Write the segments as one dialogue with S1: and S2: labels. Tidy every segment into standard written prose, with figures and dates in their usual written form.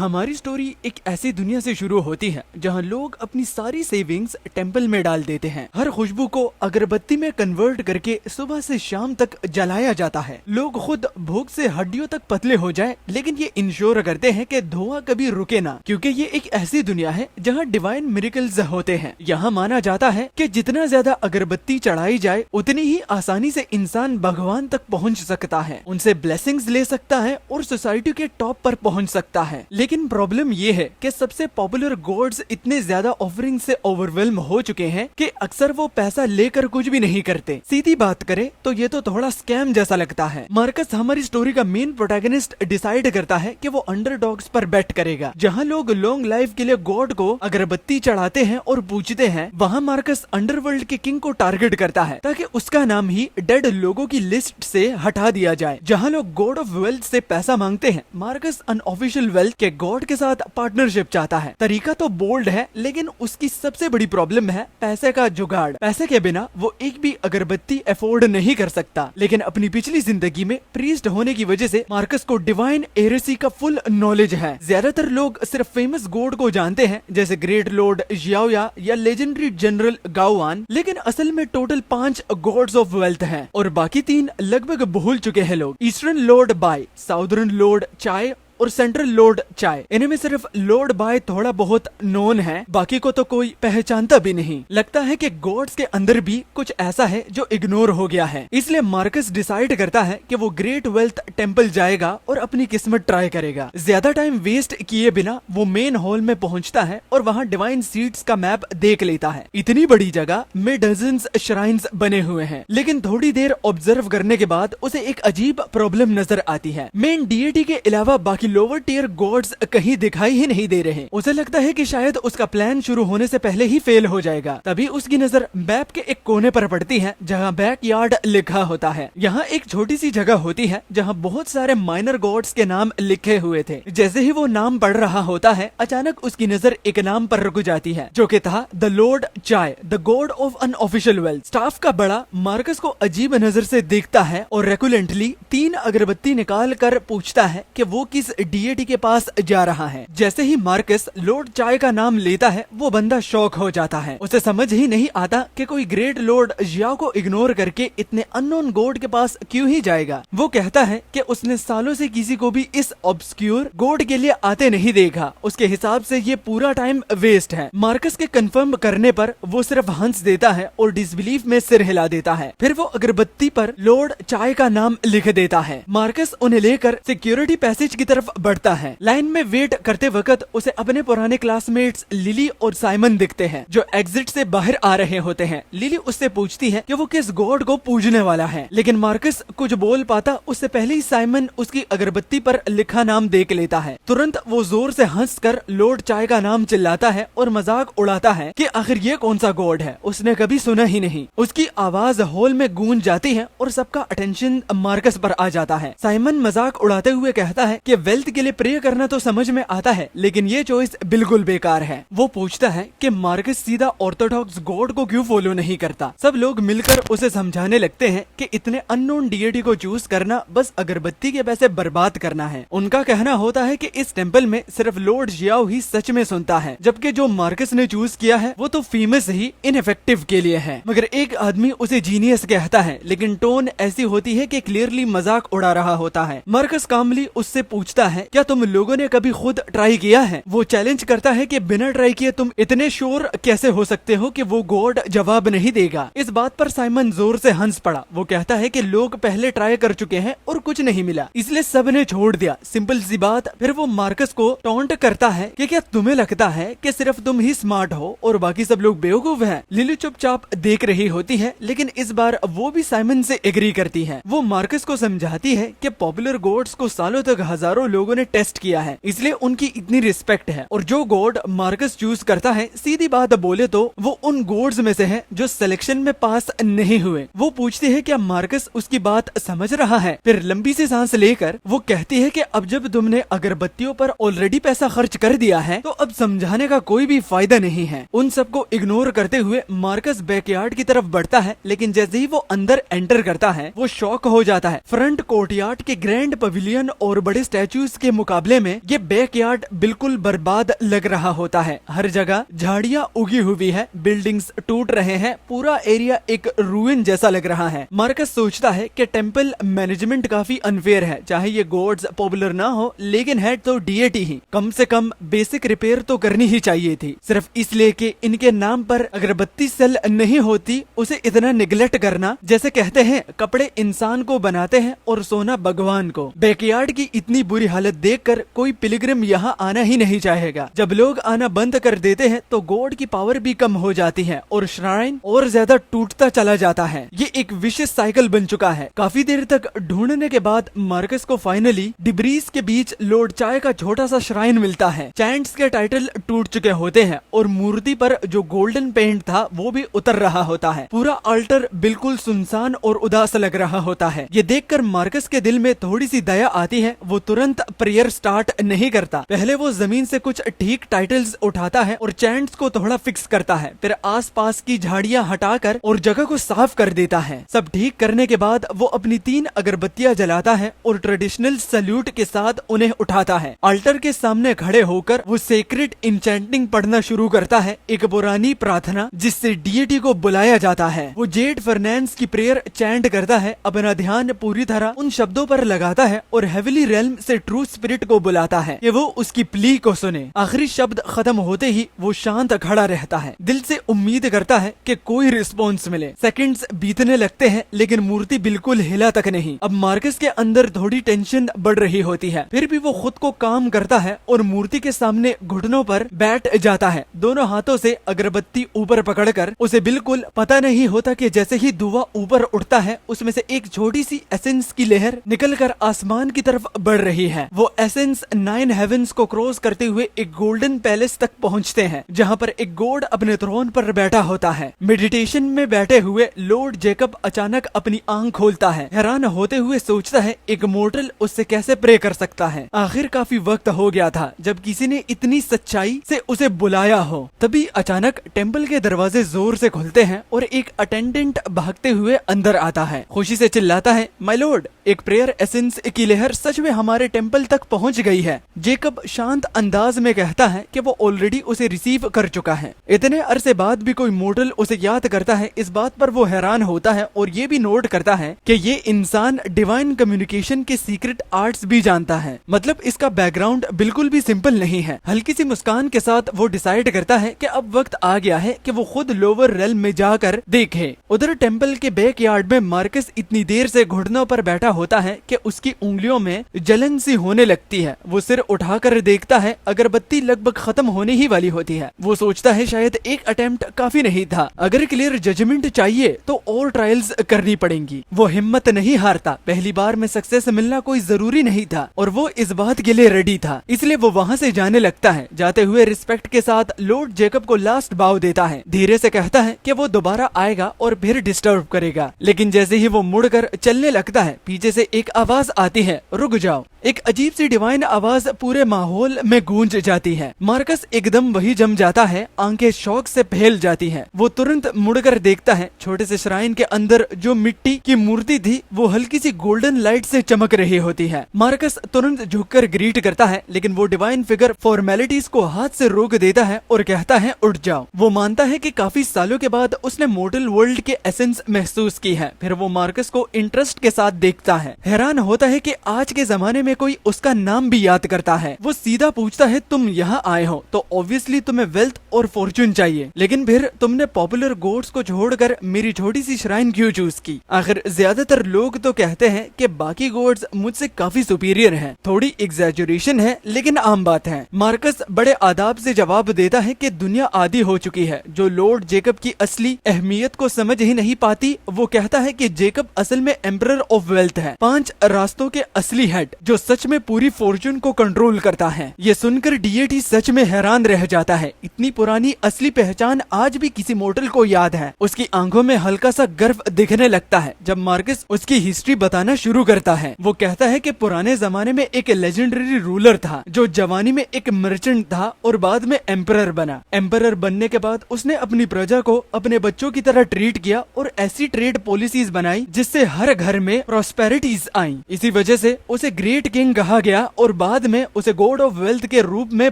S1: हमारी स्टोरी एक ऐसी दुनिया से शुरू होती है जहां लोग अपनी सारी सेविंग्स टेंपल में डाल देते हैं। हर खुशबू को अगरबत्ती में कन्वर्ट करके सुबह से शाम तक जलाया जाता है। लोग खुद भूख से हड्डियों तक पतले हो जाएं, लेकिन ये इंश्योर करते हैं कि धुआं कभी रुके ना, क्योंकि ये एक ऐसी दुनिया है जहां डिवाइन मिरेकल्स होते हैं। यहाँ माना जाता है कि जितना ज्यादा अगरबत्ती चढ़ाई जाए उतनी ही आसानी से इंसान भगवान तक पहुँच सकता है, उनसे ब्लेसिंग्स ले सकता है और सोसाइटी के टॉप पर पहुँच सकता है। लेकिन प्रॉब्लम ये है कि सबसे पॉपुलर गॉड्स इतने ज्यादा ऑफरिंग से ओवरवेल्म हो चुके हैं कि अक्सर वो पैसा लेकर कुछ भी नहीं करते। सीधी बात करें तो ये तो थोड़ा स्कैम जैसा लगता है। मार्कस हमारी स्टोरी का मेन प्रोटैगनिस्ट डिसाइड करता है कि वो अंडरडॉग्स पर बेट करेगा। जहाँ लोग लॉन्ग लाइफ के लिए गॉड को अगरबत्ती चढ़ाते हैं और पूजते हैं, वहाँ मार्कस अंडरवर्ल्ड के किंग को टारगेट करता है ताकि उसका नाम ही डेड लोगों की लिस्ट से हटा दिया जाए। जहाँ लोग गॉड ऑफ वेल्थ से पैसा मांगते हैं, मार्कस अनऑफिशियल वेल्थ के गॉड के साथ पार्टनरशिप चाहता है। तरीका तो बोल्ड है, लेकिन उसकी सबसे बड़ी प्रॉब्लम है पैसे का जुगाड़। पैसे के बिना वो एक भी अगरबत्ती अफोर्ड नहीं कर सकता। लेकिन अपनी पिछली जिंदगी में प्रीस्ट होने की वजह से मार्कस को डिवाइन एरेसी का फुल नॉलेज है। ज्यादातर लोग सिर्फ फेमस गॉड को जानते हैं, जैसे ग्रेट लॉर्ड जियाओया या लेजेंडरी जनरल गाओवान, लेकिन असल में टोटल 5 गॉड्स ऑफ वेल्थ हैं और बाकी 3 लगभग भूल चुके हैं लोग। Eastern lord by, southern lord चाय और सेंट्रल लॉर्ड चाय। इन्हीं में सिर्फ लॉर्ड बाय थोड़ा बहुत नोन है, बाकी को तो कोई पहचानता भी नहीं। लगता है कि गॉड्स के अंदर भी कुछ ऐसा है जो इग्नोर हो गया है। इसलिए मार्कस डिसाइड करता है कि वो ग्रेट वेल्थ टेंपल जाएगा और अपनी किस्मत ट्राई करेगा। ज्यादा टाइम वेस्ट किए बिना वो मेन हॉल में पहुंचता है और वहाँ डिवाइन सीट्स का मैप देख लेता है। इतनी बड़ी जगह में डजन्स श्राइन्स बने हुए हैं, लेकिन थोड़ी देर ऑब्जर्व करने के बाद उसे एक अजीब प्रॉब्लम नजर आती है। मेन डीएटी के अलावा बाकी लोअर टियर गॉड्स कहीं दिखाई ही नहीं दे रहे। उसे लगता है कि शायद उसका प्लान शुरू होने से पहले ही फेल हो जाएगा। तभी उसकी नजर मैप के एक कोने पर पड़ती है जहां बैकयार्ड लिखा होता है। यहाँ एक छोटी सी जगह होती है जहां बहुत सारे माइनर गॉड्स के नाम लिखे हुए थे। जैसे ही वो नाम पढ़ रहा होता है, अचानक उसकी नजर एक नाम पर रुक जाती है, जो कि था द लॉर्ड चाय, the god of unofficial wealth. Staff का बड़ा मार्कस को अजीब नजर से देखता है और रेकुलेंटली 3 अगरबत्ती निकाल कर पूछता है कि वो किस डीएटी के पास जा रहा है। जैसे ही मार्कस लॉर्ड चाय का नाम लेता है, वो बंदा शॉक हो जाता है। उसे समझ ही नहीं आता कि कोई ग्रेट लॉर्ड जियाओ को इग्नोर करके इतने अननोन गॉड के पास क्यों ही जाएगा। वो कहता है कि उसने सालों से किसी को भी इस ऑब्स्क्यूर गॉड के लिए आते नहीं देखा। उसके हिसाब से ये पूरा टाइम वेस्ट है। मार्कस के कंफर्म करने पर वो सिर्फ हंस देता है और डिसबिलीफ में सिर हिला देता है। फिर वो अगरबत्ती पर लॉर्ड चाय का नाम लिख देता है। मार्कस उन्हें लेकर सिक्योरिटी पैसेज की तरफ बढ़ता है। लाइन में वेट करते वक्त उसे अपने पुराने क्लासमेट्स लिली और साइमन दिखते हैं, जो एग्जिट से बाहर आ रहे होते हैं। लिली उससे पूछती है कि वो किस गॉड को पूजने वाला है, लेकिन मार्कस कुछ बोल पाता उससे पहले ही साइमन उसकी अगरबत्ती पर लिखा नाम देख लेता है। तुरंत वो जोर से हंसकर लॉर्ड चाय का नाम चिल्लाता है और मजाक उड़ाता है कि आखिर ये कौन सा गॉड है, उसने कभी सुना ही नहीं। उसकी आवाज हॉल में गूंज जाती है और सबका अटेंशन मार्कस पर आ जाता है। साइमन मजाक उड़ाते हुए कहता है कि वेल्थ के लिए प्रे करना तो समझ में आता है, लेकिन ये चॉइस बिल्कुल बेकार है। वो पूछता है कि मार्कस सीधा ऑर्थोडॉक्स गॉड को क्यों फॉलो नहीं करता। सब लोग मिलकर उसे समझाने लगते हैं कि इतने अननोन डीएटी को चूज करना बस अगरबत्ती के पैसे बर्बाद करना है। उनका कहना होता है कि इस टेंपल में सिर्फ लॉर्ड जियाओ ही सच में सुनता है, जबकि जो मार्कस ने चूज किया है वो तो फेमस ही इनइफेक्टिव के लिए है। मगर एक आदमी उसे जीनियस कहता है, लेकिन टोन ऐसी होती है कि क्लियरली मजाक उड़ा रहा होता है। मार्कस कामली उससे पूछता है, क्या तुम लोगों ने कभी खुद ट्राई किया है? वो चैलेंज करता है कि बिना ट्राई किए तुम इतने श्योर कैसे हो सकते हो कि वो गॉड जवाब नहीं देगा। इस बात पर साइमन जोर से हंस पड़ा। वो कहता है कि लोग पहले ट्राई कर चुके हैं और कुछ नहीं मिला, इसलिए सबने छोड़ दिया। सिंपल सी बात। फिर वो मार्कस को टॉन्ट करता है कि क्या तुम्हें लगता है कि सिर्फ तुम ही स्मार्ट हो और बाकी सब लोग बेवकूफ हैं? लिली चुपचाप देख रही होती है, लेकिन इस बार वो भी साइमन से एग्री करती है। वो मार्कस को समझाती है कि पॉपुलर गॉड्स को सालों तक हजारों लोगों ने टेस्ट किया है, इसलिए उनकी इतनी रिस्पेक्ट है। और जो गॉड मार्कस चूज करता है, सीधी बात बोले तो वो उन गॉड्स में से है जो सिलेक्शन में पास नहीं हुए। वो पूछती है क्या मार्कस उसकी बात समझ रहा है। फिर लंबी सी सांस लेकर वो कहती है कि अब जब तुमने अगरबत्तियों पर ऑलरेडी पैसा खर्च कर दिया है, तो अब समझाने का कोई भी फायदा नहीं है। उन सबको इग्नोर करते हुए मार्कस बैकयार्ड की तरफ बढ़ता है, लेकिन जैसे ही वो अंदर एंटर करता है, वो शॉक हो जाता है। फ्रंट कोर्टयार्ड के ग्रैंड पवेलियन और बड़े स्टैचू वैल्यूज के मुकाबले में ये बैकयार्ड बिल्कुल बर्बाद लग रहा होता है। हर जगह झाड़ियाँ उगी हुई है, बिल्डिंग्स टूट रहे हैं, पूरा एरिया एक रूइन जैसा लग रहा है। मार्कस सोचता है कि टेंपल मैनेजमेंट काफी अनफेयर है। चाहे ये गॉड्स पॉपुलर ना हो, लेकिन है तो डीएटी ही, कम से कम बेसिक रिपेयर तो करनी ही चाहिए थी। सिर्फ इसलिए कि इनके नाम पर अगरबत्ती सेल नहीं होती, उसे इतना निगलेक्ट करना। जैसे कहते हैं कपड़े इंसान को बनाते हैं और सोना भगवान को। बैकयार्ड की इतनी बुरी हालत देखकर कोई पिलग्रिम यहाँ आना ही नहीं चाहेगा। जब लोग आना बंद कर देते हैं तो गॉड की पावर भी कम हो जाती है और श्राइन और ज्यादा टूटता चला जाता है। ये एक विशेष साइकिल बन चुका है। काफी देर तक ढूंढने के बाद मार्कस को फाइनली डिब्रीज के बीच लॉर्ड चाय का छोटा सा श्राइन मिलता है। चैंट्स के टाइटल टूट चुके होते हैं और मूर्ति पर जो गोल्डन पेंट था वो भी उतर रहा होता है। पूरा अल्टर बिल्कुल सुनसान और उदास लग रहा होता है। ये देखकर मार्कस के दिल में थोड़ी सी दया आती है। वो तुरंत प्रेयर स्टार्ट नहीं करता। पहले वो जमीन से कुछ ठीक टाइटल्स उठाता है और चैंट्स को थोड़ा फिक्स करता है। फिर आसपास की झाड़ियां हटाकर और जगह को साफ कर देता है। सब ठीक करने के बाद वो अपनी 3 अगरबत्तियां जलाता है और ट्रेडिशनल सल्यूट के साथ उन्हें उठाता है। अल्टर के सामने खड़े होकर वो सेक्रेट इंचेंटिंग पढ़ना शुरू करता है, एक पुरानी प्रार्थना जिससे डीएटी को बुलाया जाता है। वो जेड फर्नांस की प्रेयर चैंट करता है, अपना ध्यान पूरी तरह उन शब्दों पर लगाता है और हेवली रेल्म से ट्रू स्पिरिट को बुलाता है कि वो उसकी प्ली को सुने। आखिरी शब्द खत्म होते ही वो शांत खड़ा रहता है, दिल से उम्मीद करता है कि कोई रिस्पॉन्स मिले। सेकंड्स बीतने लगते हैं लेकिन मूर्ति बिल्कुल हिला तक नहीं। अब मार्कस के अंदर थोड़ी टेंशन बढ़ रही होती है, फिर भी वो खुद को काम करता है और मूर्ति के सामने घुटनों पर बैठ जाता है, दोनों हाथों से अगरबत्ती ऊपर पकड़कर। उसे बिल्कुल पता नहीं होता कि जैसे ही धुआं ऊपर उठता है उसमें से एक छोटी सी एसेंस की लहर निकलकर आसमान की तरफ बढ़ रही है। वो एसेंस 9 हेवेंस को क्रॉस करते हुए एक गोल्डन पैलेस तक पहुंचते हैं, जहां पर एक गॉड अपने थ्रोन पर बैठा होता है। मेडिटेशन में बैठे हुए लॉर्ड जेकब अचानक अपनी आंख खोलता है। हैरान होते हुए सोचता है एक मोर्टल उससे कैसे प्रे कर सकता है। आखिर काफी वक्त हो गया था जब किसी ने इतनी सच्चाई से उसे बुलाया हो। तभी अचानक टेंपल के दरवाजे जोर से खुलते हैं और एक अटेंडेंट भागते हुए अंदर आता है। खुशी से चिल्लाता है, माय लॉर्ड, एक प्रेयर एसेंस की लहर सच में हमारे टेंपल तक पहुंच गई है। जेकब शांत अंदाज में कहता है कि वो ऑलरेडी उसे रिसीव कर चुका है। इतने अरसे बाद भी कोई मोर्टल उसे याद करता है, इस बात पर वो हैरान होता है और ये भी नोट करता है कि ये इंसान डिवाइन कम्युनिकेशन के सीक्रेट आर्ट्स भी जानता है। मतलब इसका बैकग्राउंड बिल्कुल भी सिंपल नहीं है। हल्की सी मुस्कान के साथ वो डिसाइड करता है कि अब वक्त आ गया है कि वो खुद लोअर रेल्म में जाकर देखे। उधर टेंपल के बैकयार्ड में मार्कस इतनी देर से घुटनों पर बैठा होता है कि उसकी उंगलियों में जलन सी होने लगती है। वो सिर उठाकर देखता है, अगरबत्ती लगभग खत्म होने ही वाली होती है। वो सोचता है शायद एक अटेम्प्ट काफी नहीं था, अगर क्लियर जजमेंट चाहिए तो और ट्रायल्स करनी पड़ेंगी। वो हिम्मत नहीं हारता, पहली बार में सक्सेस मिलना कोई जरूरी नहीं था और वो इस बात के लिए रेडी था, इसलिए वो वहाँ से जाने लगता है। जाते हुए रिस्पेक्ट के साथ लॉर्ड जेकब को लास्ट बाव देता है, धीरे से कहता है कि वो दोबारा आएगा और फिर डिस्टर्ब करेगा। लेकिन जैसे ही वो मुड़कर चलने लगता है, पीछे से एक आवाज आती है, रुक जाओ। एक अजीब सी डिवाइन आवाज पूरे माहौल में गूंज जाती है। मार्कस एकदम वही जम जाता है, आंखें शौक से फैल जाती हैं। वो तुरंत मुड़कर देखता है, छोटे से श्राइन के अंदर जो मिट्टी की मूर्ति थी वो हल्की सी गोल्डन लाइट से चमक रही होती है। मार्कस तुरंत झुककर ग्रीट करता है, लेकिन वो डिवाइन फिगर फॉर्मेलिटीज को हाथ से रोक देता है और कहता है, उठ जाओ। वो मानता है कि काफी सालों के बाद उसने मॉडल वर्ल्ड के एसेंस महसूस की है। फिर वो मार्कस को इंटरेस्ट के साथ देखता है, हैरान होता है कि आज के जमाने में कोई उसका नाम भी याद करता है। वो सीधा पूछता है, तुम यहाँ आए हो तो ऑब्वियसली तुम्हें वेल्थ और फॉर्चून चाहिए, लेकिन फिर तुमने पॉपुलर गॉड्स को छोड़कर मेरी छोटी सी श्राइन क्यों चूज की? आखिर ज्यादातर लोग तो कहते हैं कि बाकी गॉड्स मुझसे काफी सुपीरियर हैं। थोड़ी एग्जैजुरेशन है लेकिन आम बात है। मार्कस बड़े आदाब से जवाब देता है कि दुनिया आदी हो चुकी है, जो लॉर्ड जेकब की असली अहमियत को समझ ही नहीं पाती। वो कहता है कि जेकब असल में एम्परर ऑफ वेल्थ है, 5 रास्तों के असली हेड, जो सच में पूरी फॉर्चून को कंट्रोल करता है। ये सुनकर डीएटी सच में हैरान रह जाता है, इतनी पुरानी असली पहचान आज भी किसी मोर्टल को याद है। उसकी आंखों में हल्का सा गर्व दिखने लगता है जब मार्कस उसकी हिस्ट्री बताना शुरू करता है। वो कहता है कि पुराने जमाने में एक लेजेंडरी रूलर था जो जवानी में एक मर्चेंट था और बाद में एम्परर बना। एम्परर बनने के बाद उसने अपनी प्रजा को अपने बच्चों की तरह ट्रीट किया और ऐसी ट्रेड पॉलिसीज बनाई जिससे हर घर में प्रॉस्पेरिटीज आई। इसी वजह से उसे ग्रेट किंग कहा गया और बाद में उसे गॉड ऑफ वेल्थ के रूप में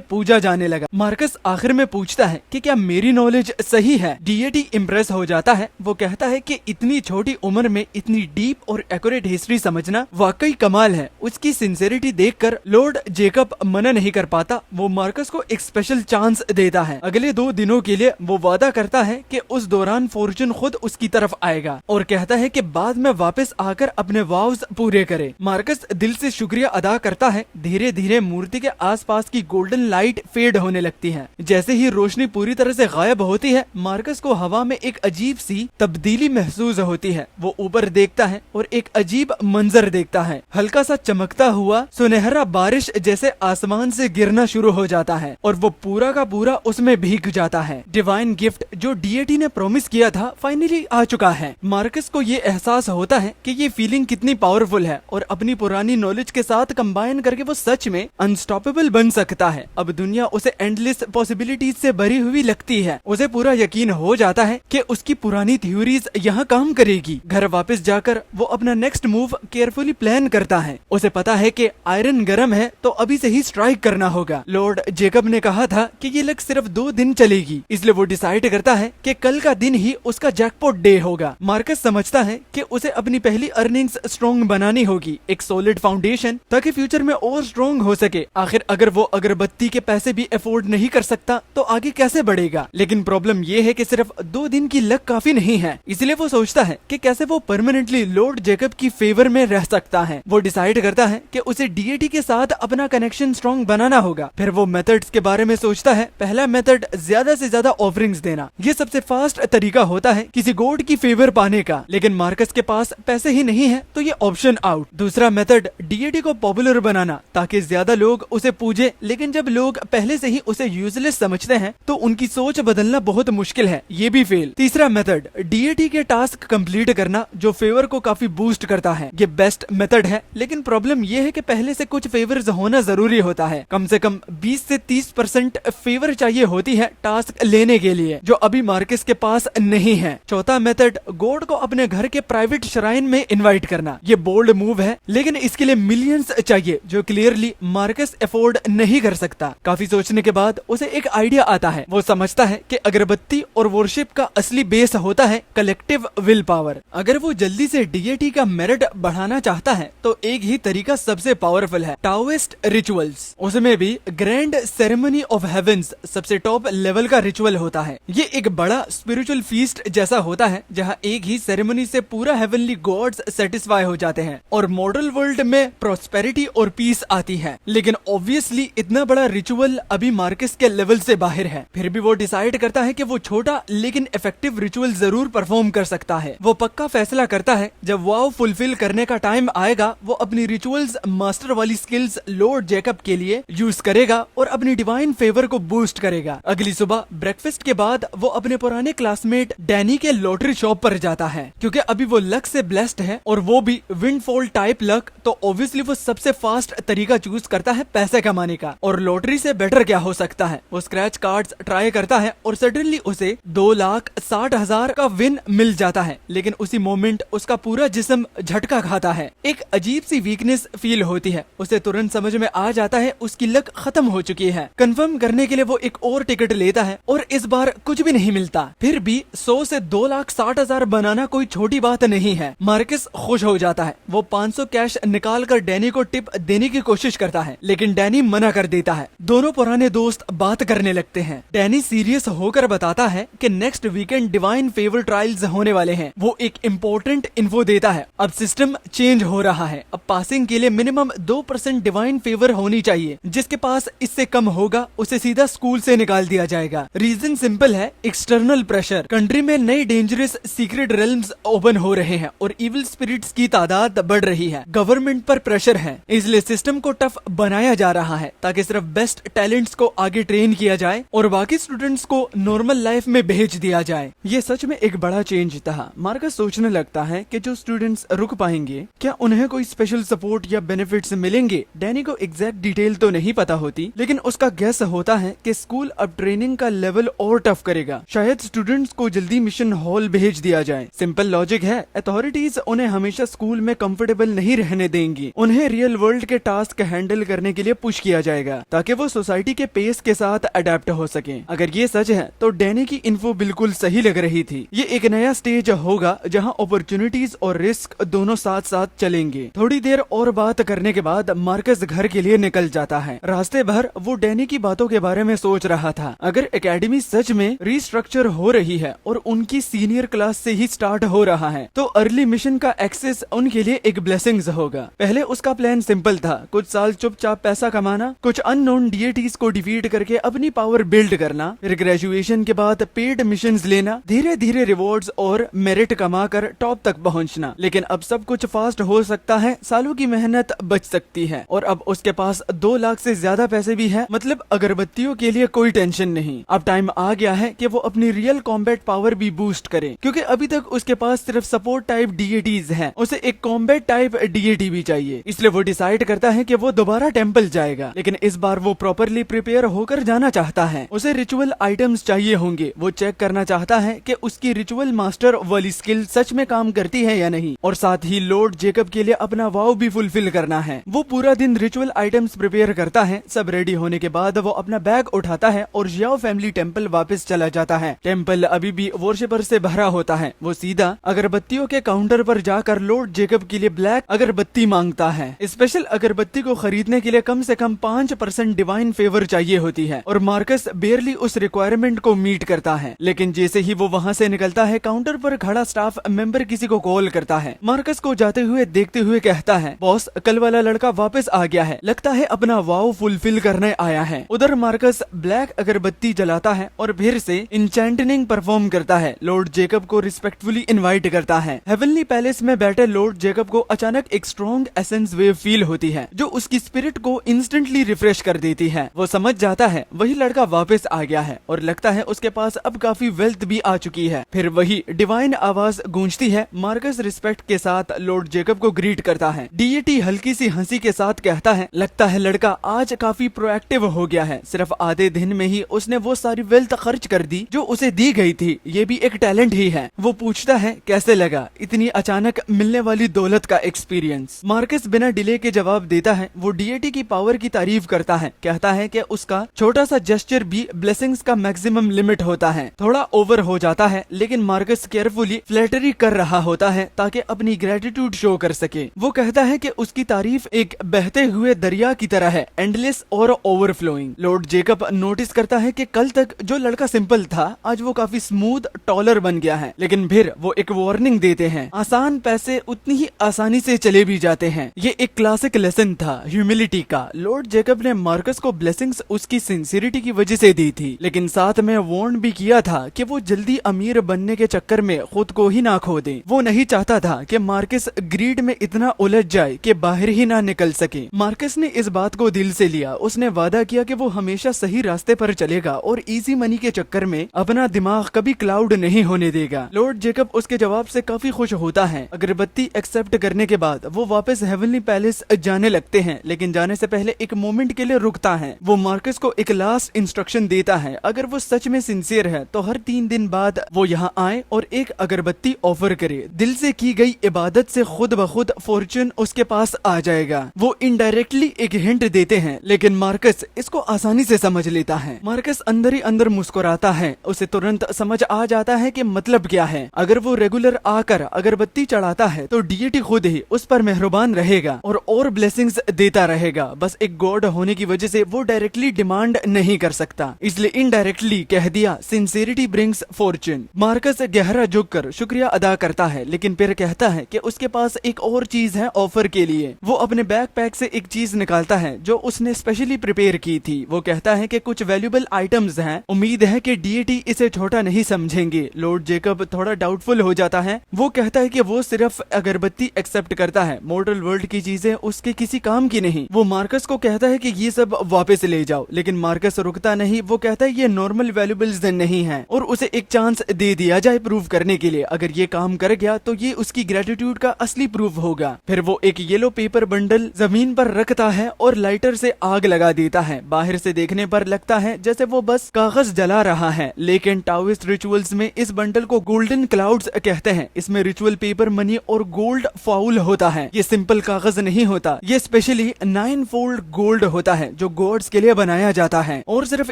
S1: पूजा जाने लगा। मार्कस आखिर में पूछता है कि क्या मेरी नॉलेज सही है? डीएटी इम्प्रेस हो जाता है। वो कहता है कि इतनी छोटी उम्र में इतनी डीप और एक्यूरेट हिस्ट्री समझना वाकई कमाल है। उसकी सिंसेरिटी देखकर लॉर्ड जेकब मना नहीं कर पाता। वो मार्कस को एक स्पेशल चांस देता है। अगले 2 दिनों के लिए वो वादा करता है कि उस दौरान फॉर्चून खुद उसकी तरफ आएगा और कहता है कि बाद में वापस आकर अपने वाव्स पूरे करे। मार्कस दिल से शुक्रिया अदा करता है। धीरे धीरे मूर्ति के आसपास की गोल्डन लाइट फेड होने लगती है। जैसे ही रोशनी पूरी तरह से गायब होती है, मार्कस को हवा में एक अजीब सी तब्दीली महसूस होती है। वो ऊपर देखता है और एक अजीब मंजर देखता है। हल्का सा चमकता हुआ सुनहरा बारिश जैसे आसमान से गिरना शुरू हो जाता है और वो पूरा का पूरा उसमें भीग जाता है। डिवाइन गिफ्ट जो डीएटी ने प्रॉमिस किया था फाइनली आ चुका है। मार्कस को ये एहसास होता है कि ये फीलिंग कितनी पावरफुल है और अपनी पुरानी नॉलेज के साथ कंबाइन करके वो सच में अनस्टॉपेबल बन सकता है। अब दुनिया उसे एंडलेस पॉसिबिलिटीज से भरी हुई लगती है। उसे पूरा यकीन हो जाता है कि उसकी पुरानी थ्योरीज यहाँ काम करेगी। घर वापस जाकर वो अपना नेक्स्ट मूव केयरफुली प्लान करता है। उसे पता है कि आयरन गर्म है तो अभी से ही स्ट्राइक करना होगा। लॉर्ड जेकब ने कहा था कि ये लक सिर्फ 2 दिन चलेगी, इसलिए वो डिसाइड करता है कि कल का दिन ही उसका जैकपॉट डे होगा। मार्कस समझता है कि उसे अपनी पहली अर्निंग्स स्ट्रॉन्ग बनानी होगी, एक सॉलिड फाउंडेशन, ताकि फ्यूचर में और स्ट्रॉन्ग हो सके। आखिर अगर वो अगरबत्ती के पैसे भी अफोर्ड नहीं कर सकता तो आगे कैसे बढ़ेगा? लेकिन प्रॉब्लम ये है कि सिर्फ 2 दिन की लक काफी नहीं है। इसलिए वो सोचता है कि कैसे वो परमानेंटली लॉर्ड जेकब की फेवर में रह सकता है। वो डिसाइड करता है कि उसे डीएटी के साथ अपना कनेक्शन स्ट्रॉन्ग बनाना होगा। फिर वो मेथड्स के बारे में सोचता है। पहला मेथड ज्यादा से ज्यादा ऑफरिंग्स देना। ये सबसे फास्ट तरीका होता है किसी गॉड की फेवर पाने का, लेकिन मार्कस के पास पैसे ही नहीं है तो ये ऑप्शन आउट। दूसरा मेथड डीएटी को पॉपुलर बनाना ताकि ज्यादा लोग उसे पूजे, लेकिन जब लोग पहले से ही उसे यूजलेस समझते हैं तो उनकी सोच बदलना बहुत मुश्किल है, ये भी फेल। तीसरा मेथड डीएटी के टास्क कंप्लीट करना जो फेवर को काफी बूस्ट करता है। ये बेस्ट मेथड है, लेकिन प्रॉब्लम ये है कि पहले से कुछ फेवर्स होना जरूरी होता है। कम से कम 20 से 30% फेवर चाहिए होती है टास्क लेने के लिए, जो अभी मार्कस के पास नहीं है। चौथा मेथड गॉड को अपने घर के प्राइवेट श्राइन में इनवाइट करना। ये बोल्ड मूव है, लेकिन इसके लिए मिलियंस चाहिए जो क्लियरली मार्कस अफोर्ड नहीं कर सकता। काफी सोचने के बाद उसे एक आइडिया आता है। वो समझता है कि अगरबत्ती और वर्शिप का असली बेस होता है कलेक्टिव विल पावर। अगर वो जल्दी से डीएटी का मेरिट बढ़ाना चाहता है तो एक ही तरीका सबसे पावरफुल है, टाओइस्ट रिचुअल्स। उसमें भी ग्रैंड सेरेमनी ऑफ हेवेंस सबसे टॉप लेवल का रिचुअल होता है। ये एक बड़ा स्पिरिचुअल फीस्ट जैसा होता है जहाँ एक ही सेरेमनी से पूरा हेवनली गॉड्स सेटिस्फाई हो जाते हैं और मॉडल वर्ल्ड में प्रॉस्पेरिटी और पीस आती है। लेकिन ऑब्वियसली इतना बड़ा रिचुअल अभी मार्कस के लेवल से बाहर है। फिर भी वो डिसाइड करता है कि वो छोटा लेकिन इफेक्टिव रिचुअल जरूर परफॉर्म कर सकता है। वो पक्का फैसला करता है जब वाव फुलफिल करने का टाइम आएगा वो अपनी रिचुअल्स मास्टर वाली स्किल्स लॉर्ड जेकब के लिए यूज करेगा और अपनी डिवाइन फेवर को बूस्ट करेगा। अगली सुबह ब्रेकफास्ट के बाद वो अपने पुराने क्लासमेट डैनी के लॉटरी शॉप पर जाता है। क्योंकि अभी वो लक से ब्लेस्ड है और वो भी विंडफॉल टाइप लक, तो ऑब्वियसली वो सबसे फास्ट तरीका चूज करता है पैसे कमाने का। और लॉटरी से बेटर क्या हो सकता है। वो स्क्रैच कार्ड्स ट्राई करता है और सडनली उसे 2,60,000 का विन मिल जाता है। लेकिन उसी मोमेंट उसका पूरा जिस्म झटका खाता है। एक अजीब सी वीकनेस फील होती है। उसे तुरंत समझ में आ जाता है उसकी लक खत्म हो चुकी है। कंफर्म करने के लिए वो एक और टिकट लेता है और इस बार कुछ भी नहीं मिलता। फिर भी 100 से 2,60,000 बनाना कोई छोटी बात नहीं है। मार्कस खुश हो जाता है। वो 500 कैश निकाल कर डैनी को टिप देने की कोशिश करता है, लेकिन डैनी मना कर देता है। दोनों पुराने दोस्त बात करने लगते हैं। डैनी सीरियस होकर बताता है कि next weekend divine favour trials होने वाले हैं। वो एक इम्पोर्टेंट इन्फो देता है। अब सिस्टम चेंज हो रहा है। अब पासिंग के लिए मिनिमम 2% डिवाइन फेवर होनी चाहिए। जिसके पास इससे कम होगा उसे सीधा स्कूल से निकाल दिया जाएगा। रीजन सिंपल है, एक्सटर्नल प्रेशर। कंट्री में नए डेंजरस सीक्रेट रेल्म्स ओपन हो रहे हैं और इविल स्पिरिट्स की तादाद बढ़ रही है। गवर्नमेंट पर प्रेशर है, इसलिए सिस्टम को टफ बनाया जा रहा है ताकि सिर्फ बेस्ट टैलेंट्स को आगे ट्रेन किया जाए और बाकी स्टूडेंट्स को नॉर्मल लाइफ में भेज दिया जाए। ये सच में एक बड़ा चेंज था। मार्कस सोचने लगता है कि जो स्टूडेंट्स रुक पाएंगे क्या उन्हें कोई स्पेशल सपोर्ट या बेनिफिट्स मिलेंगे। डैनी को एग्जैक्ट डिटेल तो नहीं पता होती, लेकिन उसका गेस होता है कि स्कूल अब ट्रेनिंग का लेवल और टफ करेगा। शायद स्टूडेंट्स को जल्दी मिशन हॉल भेज दिया जाए। सिंपल लॉजिक है, अथॉरिटीज उन्हें हमेशा स्कूल में कंफर्टेबल नहीं रहने देंगी। उन्हें रियल वर्ल्ड के टास्क हैंडल करने के लिए पुश किया जाएगा ताकि वो सोसाइटी के पेस के साथ अडेप्ट हो सके। अगर ये सच है तो डैनी की इन्फो बिल्कुल सही लग रही थी। ये एक नया स्टेज होगा जहाँ अपॉर्चुनिटीज और रिस्क दोनों साथ साथ चलेंगे। थोड़ी देर और बात करने के बाद मार्कस घर के लिए निकल जाता है। रास्ते भर वो डैनी की बातों के बारे में सोच रहा था। अगर एकेडमी सच में रिस्ट्रक्चर हो रही है और उनकी सीनियर क्लास से ही स्टार्ट हो रहा है तो अर्ली मिशन का एक्सेस उनके लिए एक ब्लेसिंग्स होगा। पहले उसका प्लान सिंपल था, कुछ साल चुपचाप पैसा कमाना, कुछ अननोन डीएटीज को डिफीट करके अपनी पावर बिल्ड करना, फिर ग्रेजुएशन के बाद पेड मिशंस लेना, धीरे धीरे रिवॉर्ड्स और मेरिट कमा कर टॉप तक पहुंचना। लेकिन अब सब कुछ फास्ट हो सकता है, सालों की मेहनत बच सकती है और अब उसके पास 2 लाख से ज्यादा पैसे भी है। मतलब अगरबत्तियों के लिए कोई टेंशन नहीं। अब टाइम आ गया है कि वो अपनी रियल कॉम्बैट पावर भी बूस्ट करे, क्योंकि अभी तक उसके पास सिर्फ सपोर्ट टाइप डीएटीज हैं। उसे एक कॉम्बैट टाइप डीएटी भी चाहिए। इसलिए वो डिसाइड करता है कि वो दोबारा टेंपल जाएगा, लेकिन इस बार वो प्रॉपरली प्रिपेयर होकर जाना चाहता है। उसे रिचुअल आइटम्स चाहिए होंगे। वो चेक करना चाहता है कि उसकी रिचुअल मास्टर वाली स्किल सच में काम करती है या नहीं, और साथ ही लॉर्ड जेकब के लिए अपना वाव भी फुलफिल करना है। वो पूरा दिन रिचुअल आइटम्स प्रिपेयर करता है। सब रेडी होने के बाद वो अपना बैग उठाता है और जियाओ फैमिली टेंपल वापस चला जाता है। टेंपल अभी भी वर्शिपर से भरा होता है। वो सीधा अगरबत्तियों के काउंटर पर जाकर लॉर्ड जेकब के लिए ब्लैक अगरबत्ती मांगता है। स्पेशल अगरबत्ती को खरीदने के लिए कम से कम 5% डिवाइन फेवर चाहिए होती है और मार्कस बेयरली उस रिक्वायरमेंट को मीट करता है। लेकिन जैसे ही वो वहाँ से निकलता है, काउंटर पर खड़ा स्टाफ मेंबर किसी को कॉल करता है। मार्कस को जाते हुए देखते हुए कहता है, बॉस कल वाला लड़का वापस आ गया है, लगता है अपना वाव फुलफिल करने आया है। उधर मार्कस ब्लैक अगरबत्ती जलाता है और फिर से इंचेंटनिंग परफॉर्म करता है। लॉर्ड जेकब को रिस्पेक्टफुली इनवाइट करता है। हेवनली पैलेस में बैठे लॉर्ड जेकब को अचानक एक स्ट्रॉन्ग एसेंस वेव फील होती है जो उसकी स्पिरिट को इंस्टेंटली रिफ्रेश कर देती है। वो समझ जाता है वही लड़का वापस आ गया है और लगता है उसके पास अब काफी वेल्थ भी आ चुकी है। फिर वही डिवाइन आवाज गूंजती है। मार्कस रिस्पेक्ट के साथ लॉर्ड जेकब को ग्रीट करता है। डीएटी हल्की सी हंसी के साथ कहता है, लगता है लड़का आज काफी प्रोएक्टिव हो गया है। सिर्फ आधे दिन में ही उसने वो सारी वेल्थ खर्च कर दी जो उसे दी गई थी। ये भी एक टैलेंट ही है। वो पूछता है कैसे लगा इतनी अचानक मिलने वाली दौलत का एक्सपीरियंस। मार्कस बिना डिले के जवाब देता है। वो डीएटी की पावर की तारीफ करता है, कहता है कि उसका छोटा सा जेस्चर भी ब्लेसिंग्स का मैक्सिमम लिमिट होता है। थोड़ा ओवर हो जाता है, लेकिन मार्कस केयरफुली फ्लैटरी कर रहा होता है ताकि अपनी ग्रेटिट्यूड शो कर सके। वो कहता है कि उसकी तारीफ एक बहते हुए दरिया की तरह है, एंडलेस और ओवरफ्लोइंग। लॉर्ड जेकब नोटिस करता है कि कल तक जो लड़का सिंपल था आज वो काफी स्मूथ टॉलर बन गया है। लेकिन फिर वो एक वार्निंग देते हैं, आसान पैसे उतनी ही आसानी से चले भी जाते हैं। ये एक क्लासिक लेसन था ह्यूमिलिटी का। लॉर्ड जेकब ने मार्कस को ब्लेसिंग्स उसकी सिंसियरिटी की वजह से दी थी, लेकिन साथ में वार्न भी किया था कि वो जल्दी अमीर बनने के चक्कर में खुद को ही ना खो दे। वो नहीं चाहता था कि मार्कस ग्रीड में इतना उलझ जाए कि बाहर ही ना निकल सके। मार्कस ने इस बात को दिल से लिया। उसने वादा किया कि वो हमेशा सही रास्ते पर चलेगा और इजी मनी के चक्कर में अपना दिमाग कभी क्लाउड नहीं होने देगा। लॉर्ड जेकब उसके जवाब से काफी खुश होता है। अगरबत्ती एक्सेप्ट करने के बाद वो वापस हेवनली पैलेस जाने लगते हैं, लेकिन जाने से पहले एक मोमेंट के लिए रुकता है। वो मार्कस को एक लास्ट इंस्ट्रक्शन देता है, अगर वो सच में सिंसियर है तो हर 3 दिन बाद वो यहाँ आए और एक अगरबत्ती ऑफर करे। दिल से की गई इबादत से खुद ब खुद फॉर्चून उसके पास आ जाएगा। वो इनडायरेक्टली एक हिंट देते हैं, लेकिन मार्कस इसको आसानी से समझ लेता है। मार्कस अंदर ही अंदर मुस्कुराता है। उसे तुरंत समझ आ जाता है कि मतलब क्या है। अगर वो रेगुलर आकर अगरबत्ती चढ़ाता है तो डीएटी खुद ही उस पर मेहरबान रहेगा और ब्लेसिंग्स देता रहेगा। बस एक गॉड होने की वजह से वो डायरेक्टली डिमांड नहीं कर सकता, इसलिए इनडायरेक्टली कह दिया सिंसियरिटी ब्रिंग्स फॉर्चून। मार्कस गहरा झुककर शुक्रिया अदा करता है, लेकिन फिर कहता है कि उसके पास एक और चीज है ऑफर के लिए। वो अपने बैकपैक से एक चीज निकालता है जो उसने स्पेशली प्रिपेयर की थी। वो कहता है कि कुछ वैल्यूएबल आइटम्स हैं, उम्मीद है कि डीएटी इसे छोटा नहीं समझेंगे। लॉर्ड जेकब थोड़ा डाउटफुल हो जाता है। वो कहता है कि वो सिर्फ अगरबत्ती एक्सेप्ट करता है, मॉडर्न वर्ल्ड की चीजें उसके किसी काम की नहीं। वो मार्कस को कहता है कि ये सब वापस ले जाओ, लेकिन मार्कस रुकता नहीं। वो कहता है ये नॉर्मल वैल्यूएबल्स नहीं है और उसे एक चांस दे दिया जाए प्रूव करने के लिए। अगर ये काम कर गया तो ये उसकी ग्रेटिट्यूड का असली प्रूफ होगा। फिर वो एक येलो पेपर बंडल जमीन पर रखता है और लाइटर से आग लगा देता है। बाहर से देखने पर लगता है जैसे वो बस कागज जला रहा है, लेकिन टाओइस्ट रिचुअल्स में इस बंडल को गोल्डन क्लाउड्स कहते हैं। इसमें रिचुअल पेपर, मनी और गोल्ड फाउल होता है। ये सिंपल कागज नहीं होता, ये स्पेशली 9 फोल्ड गोल्ड होता है जो गॉड्स के लिए बनाया जाता है। और सिर्फ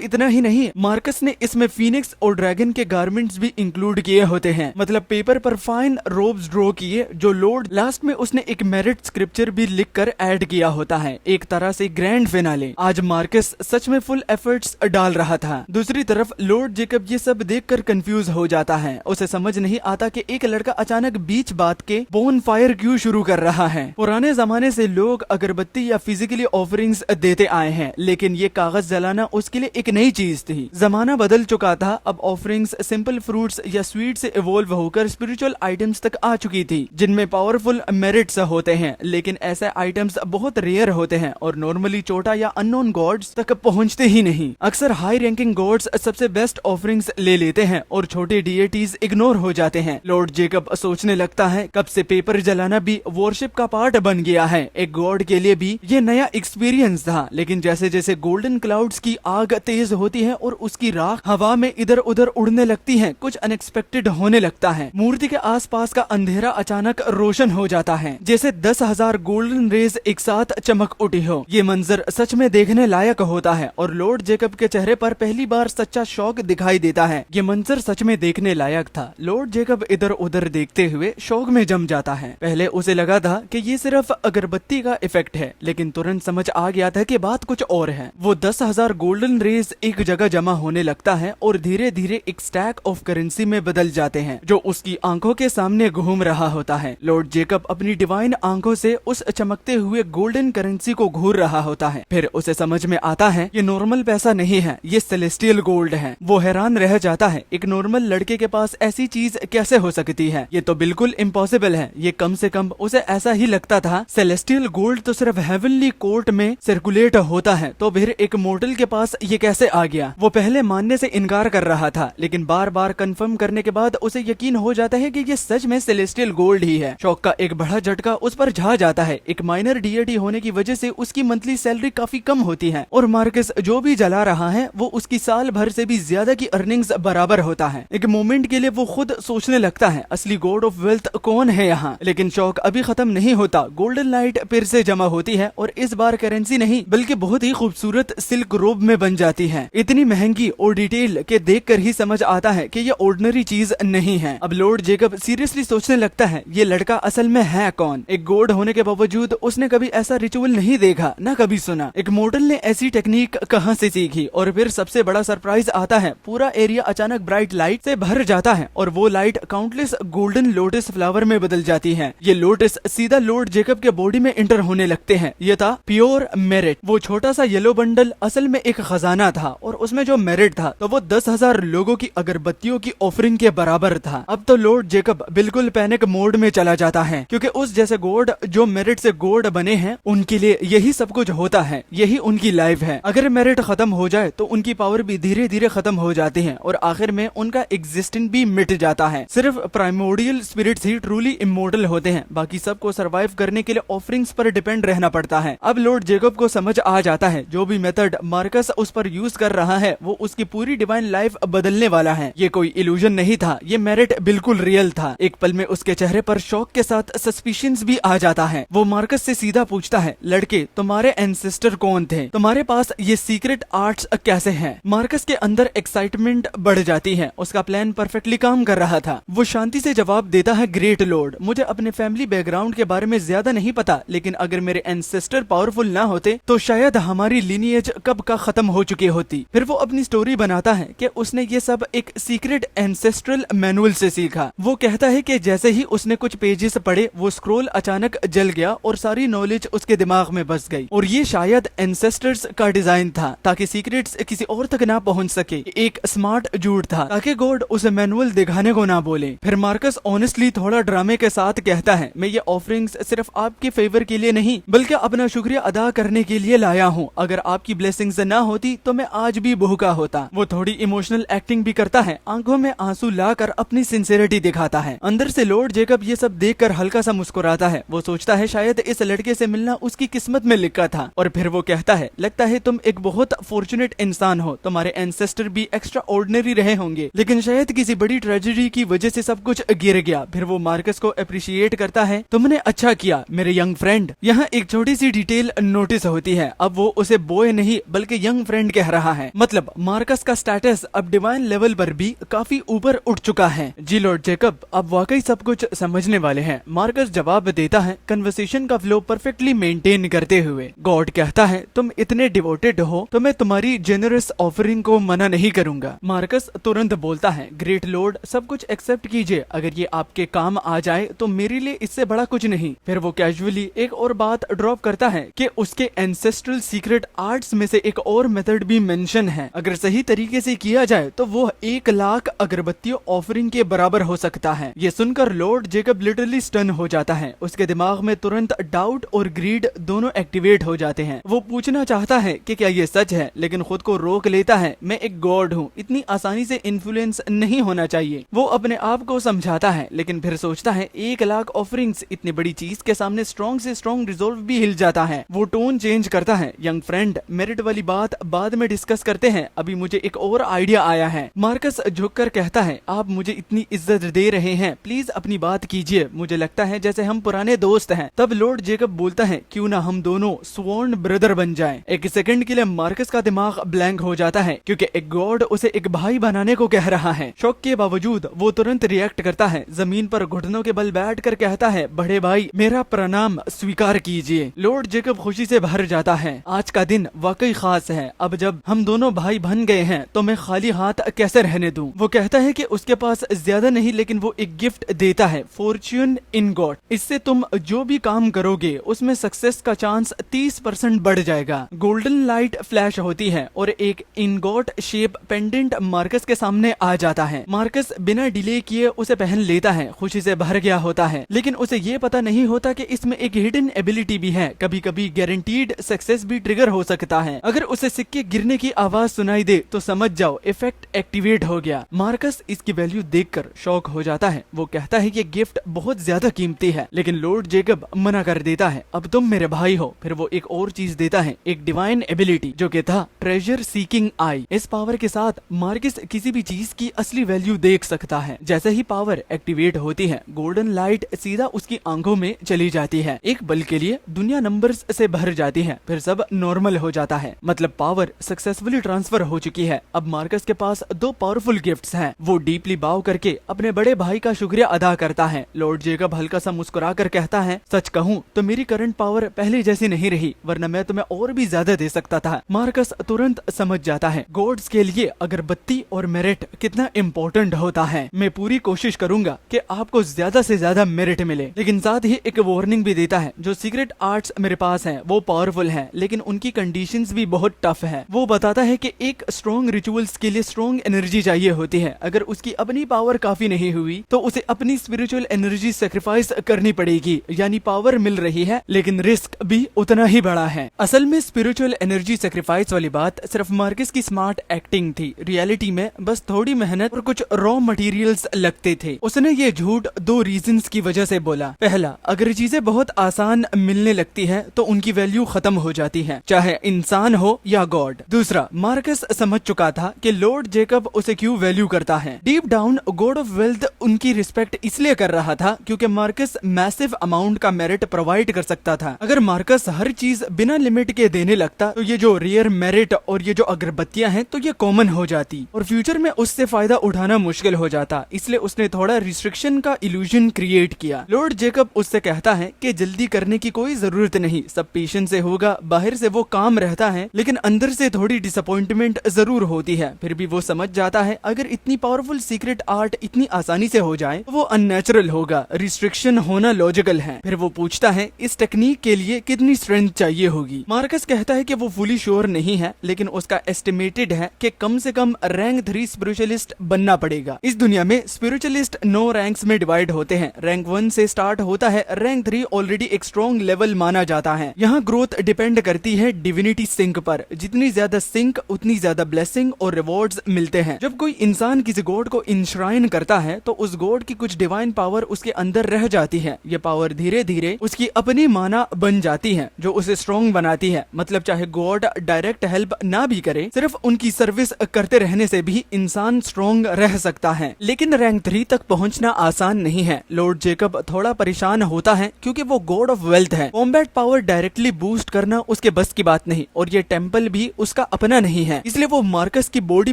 S1: इतना ही नहीं, मार्कस ने इसमें फीनिक्स और ड्रैगन के गारमेंट्स भी इंक्लूड किए होते हैं, मतलब पेपर पर फाइन रोब्स ड्रॉ किए जो लॉर्ड लास्ट में उसने एक मेरिट स्क्रिप्चर भी लिख कर ऐड किया होता है, एक तरह से ग्रैंड फिनाले। आज मार्कस सच में फुल एफर्ट्स डाल रहा था। दूसरी तरफ लॉर्ड जेकब ये सब देखकर कंफ्यूज हो जाता है, उसे समझ नहीं आता कि एक लड़का अचानक बीच बात के बोन फायर क्यों शुरू कर रहा है। पुराने जमाने से लोग अगरबत्ती या फिजिकली ऑफरिंग्स देते आए हैं, लेकिन ये कागज जलाना उसके लिए एक नई चीज थी। जमाना बदल चुका था, अब ऑफरिंग्स सिंपल फ्रूट्स या स्वीट से इवॉल्व होकर स्पिरिचुअल आइटम्स तक आ चुकी थी, जिनमें पावरफुल मेरिट्स होते हैं, लेकिन ऐसे आइटम्स बहुत रेयर होते हैं और नॉर्मली छोटा या अननोन गॉड्स तक पहुंचते ही नहीं। अक्सर हाई रैंकिंग गॉड्स सबसे बेस्ट ऑफरिंग्स ले लेते हैं और छोटे डीएटीज इग्नोर हो जाते हैं। लॉर्ड जेकब सोचने लगता है कब से पेपर जलाना भी वॉरशिप का पार्ट बन गया है। एक गॉड के लिए भी ये नया एक्सपीरियंस था, लेकिन जैसे जैसे गोल्डन क्लाउड्स की आग तेज होती है और उसकी राख हवा में इधर उधर उड़ने लगती है, कुछ अनएक्सपेक्टेड होने लगता है। मूर्ति के आसपास का अंधेरा अचानक रोशन हो जाता है, जैसे 10,000 गोल्डन रेज एक साथ चमक उठी हो। ये मंजर सच में देखने लायक होता है और लॉर्ड जेकब के चेहरे पर पहली बार सच्चा शौक दिखाई देता है। ये मंजर सच में देखने लायक था। लॉर्ड जेकब इधर उधर देखते हुए शौक में जम जाता है। पहले उसे लगा था कि ये सिर्फ अगरबत्ती का इफेक्ट है, लेकिन तुरंत समझ आ गया था कि बात कुछ और है। वो 10,000 गोल्डन रेज एक जगह जमा होने लगता है और धीरे धीरे एक स्टैक ऑफ करेंसी में बदल जाते हैं, जो उसकी आंखों के सामने घूम रहा होता है। लॉर्ड जेकब अपनी डिवाइन आंखों से उस चमकते हुए गोल्डन करेंसी को घूर रहा होता है। फिर उसे समझ में आता है ये नॉर्मल पैसा नहीं है, ये सेलेस्टियल गोल्ड है। वो हैरान रह जाता है, एक नॉर्मल लड़के के पास ऐसी चीज कैसे हो सकती है, ये तो बिल्कुल इम्पॉसिबल है। ये कम से कम उसे ऐसा ही लगता था। सेलेस्टियल गोल्ड तो सिर्फ हेवनली कोर्ट में सर्कुलेट होता है, तो फिर एक मोर्टल के पास ये कैसे आ गया। वो पहले मानने से इनकार कर रहा था, लेकिन बार बार कंफर्म करने के बाद उसे यकीन हो जाता है कि ये सच में सेलेस्टियल गोल्ड ही है। शौक का एक बड़ा झटका उस पर छा जाता है। एक माइनर डीएटी होने की वजह से उसकी मंथली सैलरी काफी कम होती है और मार्कस जो भी जला रहा है वो उसकी साल भर से भी ज्यादा की अर्निंग्स बराबर होता है। एक मोमेंट के लिए वो खुद सोचने लगता है असली गॉड ऑफ वेल्थ कौन है यहाँ, लेकिन शौक अभी खत्म नहीं होता। गोल्डन लाइट फिर से जमा होती है और इस बार करेंसी नहीं बल्कि बहुत ही खूबसूरत सिल्क रोब में बन जाती है। इतनी महंगी और डिटेल के देखकर ही समझ आता है कि ये ऑर्डिनरी चीज नहीं है। अब लॉर्ड जेकब सीरियसली सोचने लगता है ये लड़का असल में है कौन। एक गॉड होने के बावजूद उसने कभी ऐसा रिचुअल नहीं देखा, न कभी सुना। एक मॉडल ने ऐसी टेक्निक कहां से सीखी। और फिर सबसे बड़ा सरप्राइज आता है, पूरा एरिया अचानक ब्राइट लाइट से भर जाता है और वो light countless golden lotus flower में बदल जाती है। ये लोटस सीधा लॉर्ड जेकब के बॉडी में एंटर होने लगते हैं। ये था प्योर मेरिट। वो छोटा सा येलो बंडल असल में एक खजाना था और उसमें जो मेरिट था तो वो 10,000 लोगों की अगरबत्तियों की ऑफरिंग के बराबर था। अब तो लॉर्ड जेकब बिल्कुल पैनिक मोड में चला जाता है, क्योंकि उस जैसे गॉड जो मेरिट से गॉड बने हैं उनके लिए यही सब कुछ होता है, यही उनकी लाइफ है। अगर मेरिट खत्म हो जाए तो उनकी पावर भी धीरे धीरे खत्म हो जाती है और आखिर में उनका एग्जिस्टेंस भी मिट जाता है। सिर्फ प्राइमोर्डियल स्पिरिट्स ही ट्रूली इमोर्टल होते हैं, बाकी सबको सरवाइव करने के लिए ऑफरिंग्स पर डिपेंड रहना पड़ता है। अब लॉर्ड जेकब को समझ आ जाता है जो भी मेथड मार्कस उस पर यूज कर रहा है वो उसकी पूरी डिवाइन लाइफ बदलने वाला है। ये कोई इल्यूजन नहीं था, ये मेरिट बिल्कुल रियल था। एक पल में उसके चेहरे पर शौक के साथ सस्पिशंस भी आ जाता है। वो मार्कस से सीधा पूछता है, लड़के तुम्हारे एंसेस्टर कौन थे, तुम्हारे पास ये सीक्रेट आर्ट्स कैसे हैं? मार्कस के अंदर एक्साइटमेंट बढ़ जाती है, उसका प्लान परफेक्टली काम कर रहा था। वो शांति से जवाब देता है, ग्रेट लॉर्ड, मुझे अपने फैमिली बैकग्राउंड के बारे में ज्यादा नहीं पता, लेकिन अगर मेरे एंसेस्टर पावरफुल ना होते तो शायद हमारी लिनिएज कब का खत्म हो चुकी होती। फिर वो अपनी स्टोरी बनाता है कि उसने ये सब एक सीक्रेट एंसेस्ट्रल मैनुअल से सीखा। वो कहता है कि जैसे ही उसने कुछ पेजेस पढ़े वो स्क्रोल अचानक जल गया और सारी नॉलेज उसके दिमाग में बस गई। और ये शायद एंसेस्टर्स का डिजाइन था ताकि सीक्रेट्स किसी और तक ना पहुंच सके। एक स्मार्ट झूठ था ताकि गॉड उसे मैनुअल दिखाने को ना बोले। फिर मार्कस ऑनेस्टली थोड़ा ड्रामे के साथ कहता है, मैं ये ऑफरिंग्स सिर्फ आपके फेवर के लिए नहीं बल्कि अपना शुक्रिया अदा करने के लिए लाया हूँ। अगर आपकी ब्लेसिंग्स ना होती तो मैं आज भी भूखा होता। वो थोड़ी इमोशनल एक्टिंग भी करता है, आंखों में आंसू लाकर अपनी सिंसियरिटी दिखाता है। अंदर से लॉर्ड जेकब ये सब देखकर हल्का सा मुस्कुराता है। वो सोचता है शायद इस लड़के से मिलना उसकी किस्मत में लिखा था। और फिर वो कहता है, लगता है तुम एक बहुत फॉर्चुनेट इंसान हो, तुम्हारे एंसेस्टर भी एक्स्ट्रा ऑर्डिनरी रहे होंगे, लेकिन शायद किसी बड़ी ट्रेजेडी की वजह से सब कुछ गिर गया। फिर वो मार्कस को अप्रिशिएट करता है, तुमने अच्छा किया मेरे यंग फ्रेंड। यहाँ एक छोटी सी डिटेल नोटिस होती है, अब वो उसे बॉय नहीं बल्कि यंग फ्रेंड कह रहा है। मतलब मार्कस का स्टेटस अब डिवाइन लेवल पर भी काफी ऊपर उठ चुका है। जी लॉर्ड जेकब, अब वाकई सब कुछ समझने वाले हैं। मार्कस जवाब देता है कन्वर्सेशन का फ्लो परफेक्टली मेंटेन करते हुए। गॉड कहता है तुम इतने डिवोटेड हो तो मैं तुम्हारी जेनरस ऑफरिंग को मना नहीं करूंगा। मार्कस तुरंत बोलता है ग्रेट लॉर्ड, सब कुछ एक्सेप्ट कीजिए, अगर ये आपके काम आ जाए तो मेरे लिए इससे बड़ा कुछ नहीं। फिर वो कैजुअली एक और बात ड्रॉप करता है कि उसके एंसेस्ट्रल सीक्रेट आर्ट्स में से एक और मेथड भी मेंशन है, अगर सही तरीके से किया जाए तो वो 1,00,000 अगरबत्तियों ऑफरिंग के बराबर हो सकता है। ये सुनकर लॉर्ड जेकब लिटरली स्टन हो जाता है। उसके दिमाग में तुरंत डाउट और ग्रीड दोनों एक्टिवेट हो जाते हैं। वो पूछना चाहता है कि क्या ये सच है, लेकिन खुद को रोक लेता है। मैं एक गॉड हूँ, इतनी आसानी से इन्फ्लुएंस नहीं होना चाहिए। वो अपने आप को समझाता है, लेकिन फिर सोचता है 1,00,000 ऑफरिंग्स इतनी बड़ी चीज के सामने स्ट्रॉन्ग से स्ट्रॉन्ग रिजोल्व भी हिल जाता है। वो टोन चेंज करता है, यंग फ्रेंड मेरिट वाली बात बाद में डिस्कस करते हैं, अभी मुझे एक और आइडिया आया है। मार्कस झुककर कहता है आप मुझे इतनी इज्जत दे रहे हैं, प्लीज अपनी बात कीजिए, मुझे लगता है जैसे हम पुराने दोस्त हैं। तब लॉर्ड जेकब बोलता है क्यों ना हम दोनों स्वॉर्न ब्रदर बन जाएं। एक सेकंड के लिए मार्कस का दिमाग ब्लैंक हो जाता है, क्योंकि एक गॉड उसे एक भाई बनाने को कह रहा है। शौक के बावजूद वो तुरंत रिएक्ट करता है, जमीन पर घुटनों के बल बैठ कर कहता है बड़े भाई मेरा प्रणाम स्वीकार कीजिए। लॉर्ड जेकब खुशी से भर जाता है, आज का दिन वाकई खास है, अब जब हम दोनों भाई बन गए हैं तो मैं खाली हाथ कैसे रहने दूं। वो कहता है कि उसके पास ज्यादा नहीं, लेकिन वो एक गिफ्ट देता है, फॉर्च्यून इन गॉड। इससे तुम जो भी काम करोगे उसमें सक्सेस का चांस 30% बढ़ जाएगा। गोल्डन लाइट फ्लैश होती है और एक इनगॉट शेप पेंडेंट मार्कस के सामने आ जाता है। मार्कस बिना डिले किए उसे पहन लेता है, खुशी से भर गया होता है, लेकिन उसे ये पता नहीं होता कि इसमें एक हिडन एबिलिटी भी है। कभी कभी गारंटीड सक्सेस भी ट्रिगर हो सकता है। अगर उसे सिक्के गिरने की आवाज सुनाई दे तो समझ जाओ इफेक्ट एक्टिवेट हो गया। मार्कस इसकी वैल्यू देखकर शॉक हो जाता है। वो कहता है कि गिफ्ट बहुत ज्यादा कीमती है, लेकिन लॉर्ड जेकब मना कर देता है, अब तुम मेरे भाई हो। फिर वो एक और चीज देता है, एक डिवाइन एबिलिटी जो कि था ट्रेजर सीकिंग आई। इस पावर के साथ मार्कस किसी भी चीज की असली वैल्यू देख सकता है। जैसे ही पावर एक्टिवेट होती है गोल्डन लाइट सीधा उसकी आंखों में चली जाती है। एक पल के लिए दुनिया नंबर्स से भर जाती है, फिर सब नॉर्मल हो जाता है। मतलब पावर सक्सेसफुली ट्रांसफर हो चुकी है। अब मार्कस के पास 2 पावरफुल गिफ्ट्स हैं। वो डीपली बाव करके अपने बड़े भाई का शुक्रिया अदा करता है। लॉर्ड जेकब हल्का सा मुस्कुरा कर कहता है सच कहूँ तो मेरी करंट पावर पहले जैसी नहीं रही, वरना मैं तुम्हें और भी ज्यादा दे सकता था। मार्कस तुरंत समझ जाता है गॉड्स के लिए अगरबत्ती और मेरिट कितना इम्पोर्टेंट होता है। मैं पूरी कोशिश करूंगा कि आपको ज्यादा से ज्यादा मेरिट मिले, लेकिन साथ ही एक वार्निंग भी देता है, जो सीक्रेट आर्ट्स मेरे पास हैं वो पावरफुल हैं, लेकिन उनकी कंडीशंस भी बहुत टफ है। वो बताता है कि एक स्ट्रॉन्ग रिचुअल्स के लिए स्ट्रॉन्ग एनर्जी चाहिए होती है। अगर उसकी अपनी पावर काफी नहीं हुई तो उसे अपनी स्पिरिचुअल एनर्जी सेक्रीफाइस करनी पड़ेगी। यानी पावर मिल रही है लेकिन रिस्क भी उतना ही बड़ा है। असल में स्पिरिचुअल एनर्जी सेक्रीफाइस वाली बात सिर्फ मार्कस की स्मार्ट एक्टिंग थी। रियलिटी में बस थोड़ी मेहनत और कुछ रॉ मटेरियल्स लगते थे। उसने ये झूठ 2 रीजंस की वजह से बोला। पहला, अगर चीजें बहुत आसान मिलने लगती है तो उनकी वैल्यू खत्म हो जाती है, चाहे इंसान हो या गॉड। दूसरा, मार्कस समझ चुका था कि लॉर्ड जेकब उसे क्यों वैल्यू करता है। Deep down God of wealth उनकी रिस्पेक्ट इसलिए कर रहा था क्योंकि मार्कस मैसिव अमाउंट का मेरिट प्रोवाइड कर सकता था। अगर मार्कस हर चीज बिना लिमिट के देने लगता तो ये जो रेयर मेरिट और ये जो अगरबत्तियां हैं तो ये कॉमन हो जाती और फ्यूचर में उससे फायदा उठाना मुश्किल हो जाता। इसलिए उसने थोड़ा रिस्ट्रिक्शन का इल्यूजन क्रिएट किया। लॉर्ड जेकब उससे कहता है कि जल्दी करने की कोई जरूरत नहीं, सब पेशेंस से होगा। बाहर से वो काम रहता है लेकिन अंदर से थोड़ी डिसअपॉइंटमेंट जरूर होती है। फिर भी वो समझ जाता है अगर इतनी पावरफुल सीक्रेट आर्ट इतनी आसानी से हो जाए तो वो अननेचुरल होगा, रिस्ट्रिक्शन होना लॉजिकल है। फिर वो पूछता है इस टेक्निक के लिए कितनी स्ट्रेंथ चाहिए होगी। मार्कस कहता है कि वो फुली श्योर नहीं है, लेकिन उसका एस्टिमेटेड है कि कम से कम रैंक 3 स्पिरिचुअलिस्ट बनना पड़ेगा। इस दुनिया में स्पिरिचुअलिस्ट 9 रैंक्स में डिवाइड होते हैं। रैंक 1 से स्टार्ट होता है, रैंक 3 ऑलरेडी एक स्ट्रॉन्ग लेवल माना जाता है। यहाँ ग्रोथ डिपेंड करती है डिविनिटी सिंक पर। जितनी ज्यादा सिंक उतनी ज्यादा ब्लेसिंग और रिवॉर्ड्स मिलते हैं। जब कोई इंसान किसी गॉड को इंश्राइन करता है तो उस गॉड की कुछ डिवाइन पावर उसके अंदर रह जाती है। ये पावर धीरे धीरे उसकी अपनी माना बन जाती है जो उसे स्ट्रॉन्ग बनाती है। मतलब चाहे गॉड डायरेक्ट हेल्प ना भी करे, सिर्फ उनकी सर्विस करते रहने से भी इंसान स्ट्रॉन्ग रह सकता है। लेकिन रैंक 3 तक पहुंचना आसान नहीं है। लॉर्ड जेकब थोड़ा परेशान होता है क्योंकि क्योंकि वो गॉड ऑफ वेल्थ है। कॉम्बैट पावर डायरेक्टली बूस्ट करना उसके बस की बात नहीं, और ये टेम्पल भी उसका अपना नहीं है, इसलिए वो मार्कस की बॉडी